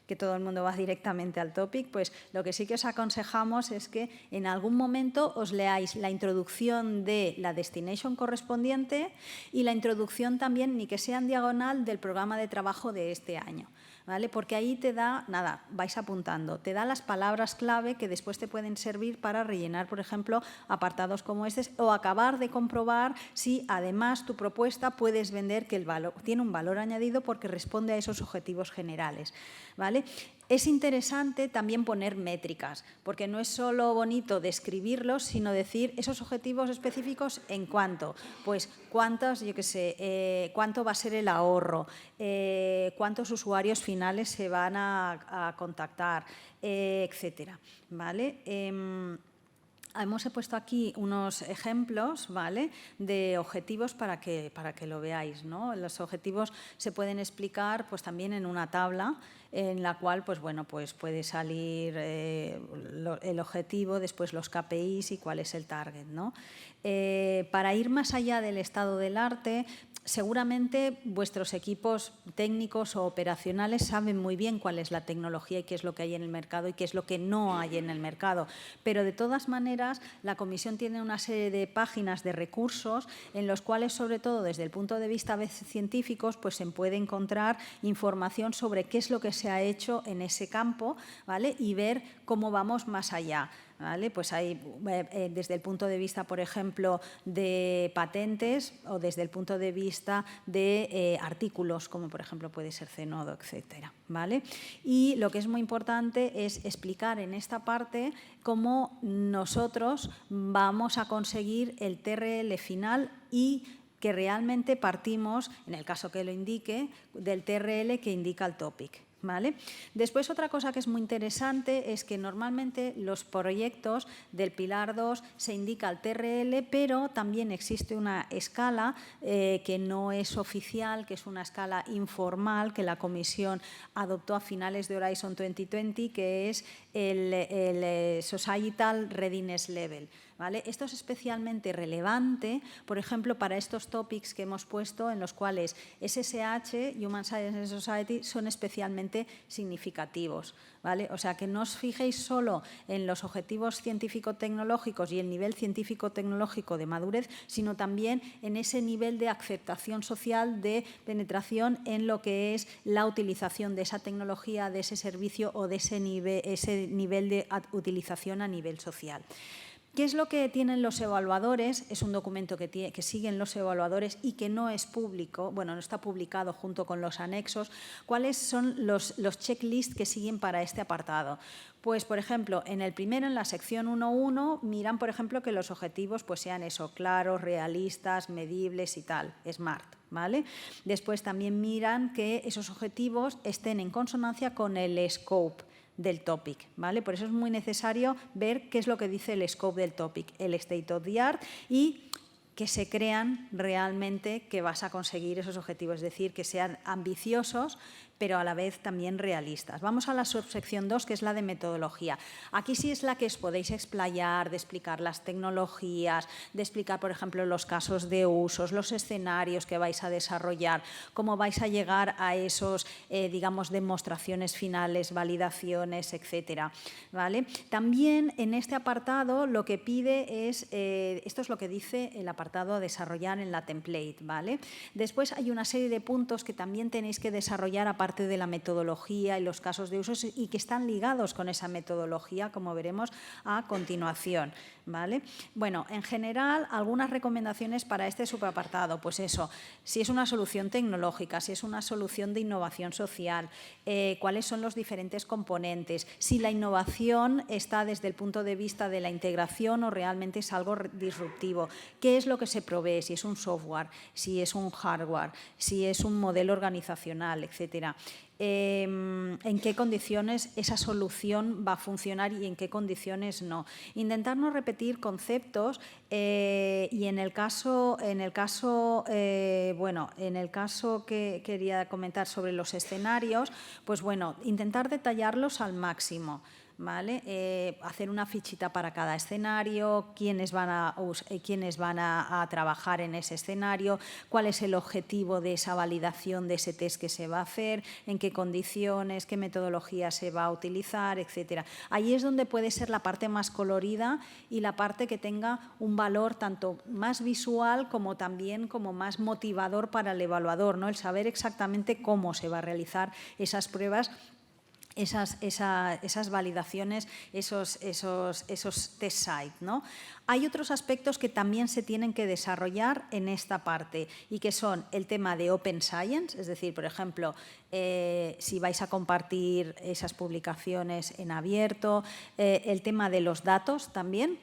Speaker 4: que todo el mundo va directamente al topic, pues lo que sí que os aconsejamos es que en algún momento os leáis la introducción de la destination correspondiente y la introducción también, ni que sea en diagonal, del programa de trabajo de este año. ¿Vale? Porque ahí te da, nada, vais apuntando, te da las palabras clave que después te pueden servir para rellenar, por ejemplo, apartados como este o acabar de comprobar si además tu propuesta puedes vender que el valor, tiene un valor añadido porque responde a esos objetivos generales, ¿vale? Es interesante también poner métricas, porque no es solo bonito describirlos, sino decir esos objetivos específicos en cuánto. Pues cuántos, yo qué sé, cuánto va a ser el ahorro, cuántos usuarios finales se van a contactar, etcétera, ¿vale? Hemos puesto aquí unos ejemplos, ¿vale?, de objetivos para que lo veáis, ¿no? Los objetivos se pueden explicar pues, también en una tabla en la cual pues, bueno, pues puede salir el objetivo, después los KPIs y cuál es el target, ¿no? Para ir más allá del estado del arte, seguramente vuestros equipos técnicos o operacionales saben muy bien cuál es la tecnología y qué es lo que hay en el mercado y qué es lo que no hay en el mercado. Pero de todas maneras, la Comisión tiene una serie de páginas de recursos en los cuales, sobre todo desde el punto de vista científicos, pues se puede encontrar información sobre qué es lo que se ha hecho en ese campo, ¿vale? Y ver cómo vamos más allá. ¿Vale? Pues hay, desde el punto de vista, por ejemplo, de patentes o desde el punto de vista de artículos, como por ejemplo puede ser Zenodo, etcétera, ¿vale? Y lo que es muy importante es explicar en esta parte cómo nosotros vamos a conseguir el TRL final y que realmente partimos, en el caso que lo indique, del TRL que indica el topic. ¿Vale? Después, otra cosa que es muy interesante es que normalmente los proyectos del Pilar 2 se indica el TRL, pero también existe una escala que no es oficial, que es una escala informal que la Comisión adoptó a finales de Horizon 2020, que es el Societal Readiness Level. ¿Vale? Esto es especialmente relevante, por ejemplo, para estos topics que hemos puesto en los cuales SSH, Human Science and Society, son especialmente significativos. ¿Vale? O sea, que no os fijéis solo en los objetivos científico-tecnológicos y el nivel científico-tecnológico de madurez, sino también en ese nivel de aceptación social, de penetración en lo que es la utilización de esa tecnología, de ese servicio o de ese nivel de utilización a nivel social. ¿Qué es lo que tienen los evaluadores? Es un documento que siguen los evaluadores y que no es público, bueno, no está publicado junto con los anexos. ¿Cuáles son los checklists que siguen para este apartado? Pues, por ejemplo, en el primero, en la sección 1.1, miran, por ejemplo, que los objetivos pues, sean eso, claros, realistas, medibles y tal, SMART, ¿vale? Después también miran que esos objetivos estén en consonancia con el scope del topic, ¿vale? Por eso es muy necesario ver qué es lo que dice el scope del topic, el state of the art y que se crean realmente que vas a conseguir esos objetivos, es decir, que sean ambiciosos, pero a la vez también realistas. Vamos a la subsección 2, que es la de metodología. Aquí sí es la que os podéis explayar, de explicar las tecnologías, de explicar, por ejemplo, los casos de usos, los escenarios que vais a desarrollar, cómo vais a llegar a esos, digamos, demostraciones finales, validaciones, etcétera, ¿vale? También en este apartado lo que pide es, esto es lo que dice el apartado a desarrollar en la template, ¿vale? Después hay una serie de puntos que también tenéis que desarrollar aparte de la metodología y los casos de usos y que están ligados con esa metodología, como veremos a continuación, ¿vale? Bueno, en general, algunas recomendaciones para este subapartado, pues eso, si es una solución tecnológica, si es una solución de innovación social, cuáles son los diferentes componentes, si la innovación está desde el punto de vista de la integración o realmente es algo disruptivo, qué es lo que se provee, si es un software, si es un hardware, si es un modelo organizacional, etcétera. En qué condiciones esa solución va a funcionar y en qué condiciones no. Intentar no repetir conceptos y en el caso que quería comentar sobre los escenarios, pues bueno, intentar detallarlos al máximo. ¿Vale? Hacer una fichita para cada escenario, quiénes van a trabajar en ese escenario, cuál es el objetivo de esa validación de ese test que se va a hacer, en qué condiciones, qué metodología se va a utilizar, etcétera. Ahí es donde puede ser la parte más colorida y la parte que tenga un valor tanto más visual como también como más motivador para el evaluador, ¿no? El saber exactamente cómo se va a realizar esas pruebas, esas validaciones, esos test site, ¿no? Hay otros aspectos que también se tienen que desarrollar en esta parte y que son el tema de Open Science, es decir, por ejemplo, si vais a compartir esas publicaciones en abierto, el tema de los datos también,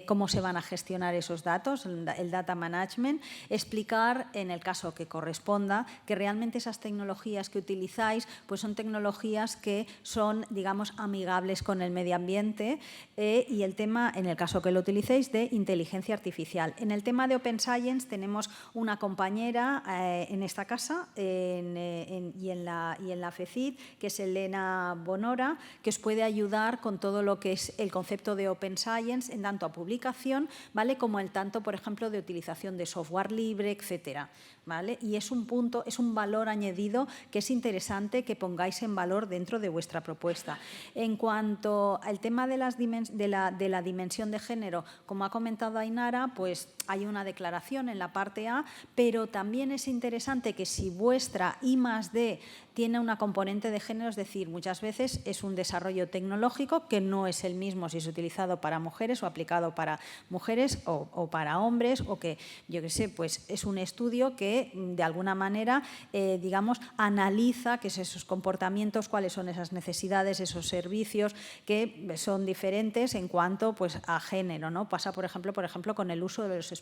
Speaker 4: cómo se van a gestionar esos datos, el data management, explicar en el caso que corresponda que realmente esas tecnologías que utilizáis pues son tecnologías que son, digamos, amigables con el medio ambiente y el tema, en el caso que lo utilicéis, de inteligencia artificial. En el tema de Open Science tenemos una compañera en esta casa y en la FECID, que es Elena Bonora, que os puede ayudar con todo lo que es el concepto de Open Science en tanto a publicación, ¿vale? Como el tanto, por ejemplo, de utilización de software libre, etcétera, ¿vale? Y es un punto, es un valor añadido que es interesante que pongáis en valor dentro de vuestra propuesta. En cuanto al tema de la dimensión de género, como ha comentado Ainara, pues hay una declaración en la parte A, pero también es interesante que si vuestra I+D tiene una componente de género, es decir, muchas veces es un desarrollo tecnológico que no es el mismo si es utilizado para mujeres o aplicado para mujeres o para hombres, o que, yo qué sé, pues es un estudio que de alguna manera, digamos, analiza qué es esos comportamientos, cuáles son esas necesidades, esos servicios que son diferentes en cuanto pues, a género, ¿no? Pasa, por ejemplo, con el uso de los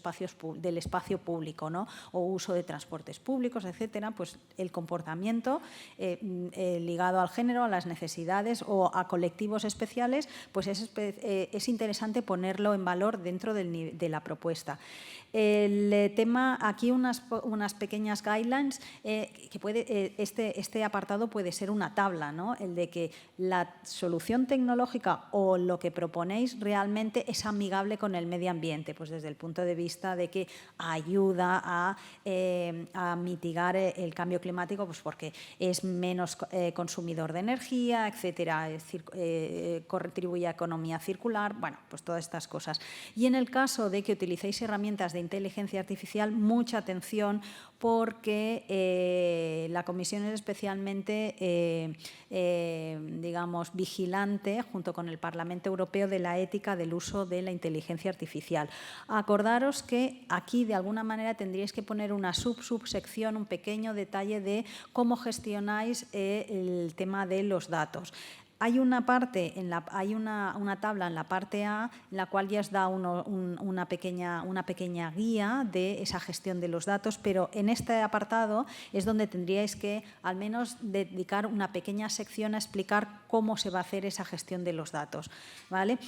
Speaker 4: del espacio público, ¿no? O uso de transportes públicos, etcétera, pues el comportamiento ligado al género, a las necesidades o a colectivos especiales, pues es interesante ponerlo en valor dentro de la propuesta. El tema, aquí unas pequeñas guidelines, que este apartado puede ser una tabla, ¿no? El de que la solución tecnológica o lo que proponéis realmente es amigable con el medio ambiente, pues desde el punto de vista de que ayuda a mitigar el cambio climático, pues porque es menos consumidor de energía, etcétera, es decir, contribuye a economía circular, bueno, pues todas estas cosas. Y en el caso de que utilicéis herramientas de inteligencia artificial, mucha atención, porque la Comisión es especialmente, digamos, vigilante, junto con el Parlamento Europeo, de la ética del uso de la inteligencia artificial. Acordaros que aquí, de alguna manera, tendríais que poner una subsección, un pequeño detalle de cómo gestionáis el tema de los datos. Hay una parte, hay una tabla en la parte A en la cual ya os da una pequeña guía de esa gestión de los datos, pero en este apartado es donde tendríais que al menos dedicar una pequeña sección a explicar cómo se va a hacer esa gestión de los datos, ¿vale?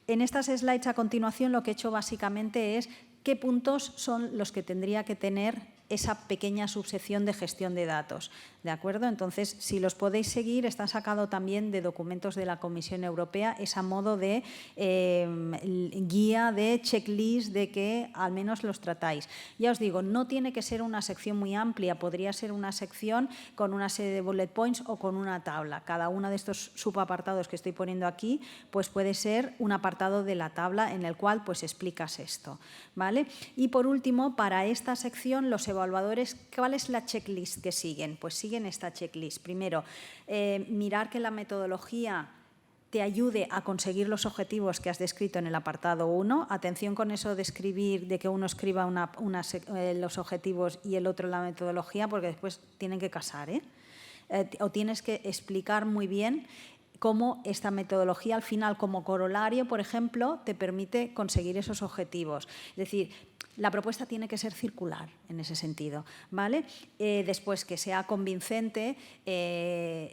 Speaker 4: En estas slides a continuación lo que he hecho básicamente es qué puntos son los que tendría que tener esa pequeña subsección de gestión de datos, ¿de acuerdo? Entonces, si los podéis seguir, está sacado también de documentos de la Comisión Europea, ese modo de guía, de checklist, de que al menos los tratáis. Ya os digo, no tiene que ser una sección muy amplia, podría ser una sección con una serie de bullet points o con una tabla. Cada uno de estos subapartados que estoy poniendo aquí, pues puede ser un apartado de la tabla en el cual pues explicas esto, ¿vale? Y por último, para esta sección, los evaluadores, ¿cuál es la checklist que siguen? Pues siguen esta checklist. Primero, mirar que la metodología te ayude a conseguir los objetivos que has descrito en el apartado 1. Atención con eso de escribir, de que uno escriba los objetivos y el otro la metodología, porque después tienen que casar, o tienes que explicar muy bien cómo esta metodología al final, como corolario, por ejemplo, te permite conseguir esos objetivos. Es decir, la propuesta tiene que ser circular en ese sentido, ¿vale? Después, que sea convincente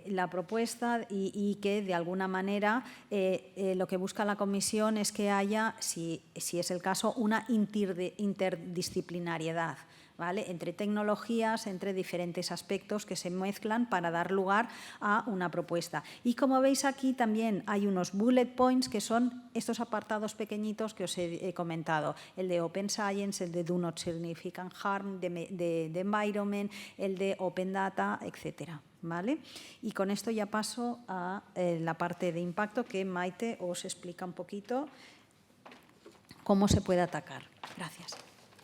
Speaker 4: la propuesta y que, de alguna manera, lo que busca la Comisión es que haya, si es el caso, una interdisciplinariedad, ¿vale? Entre tecnologías, entre diferentes aspectos que se mezclan para dar lugar a una propuesta. Y como veis aquí también hay unos bullet points que son estos apartados pequeñitos que os he comentado, el de Open Science, el de Do Not Significant Harm, de Environment, el de Open Data, etcétera, ¿vale? Y con esto ya paso a la parte de impacto que Maite os explica un poquito cómo se puede atacar. Gracias.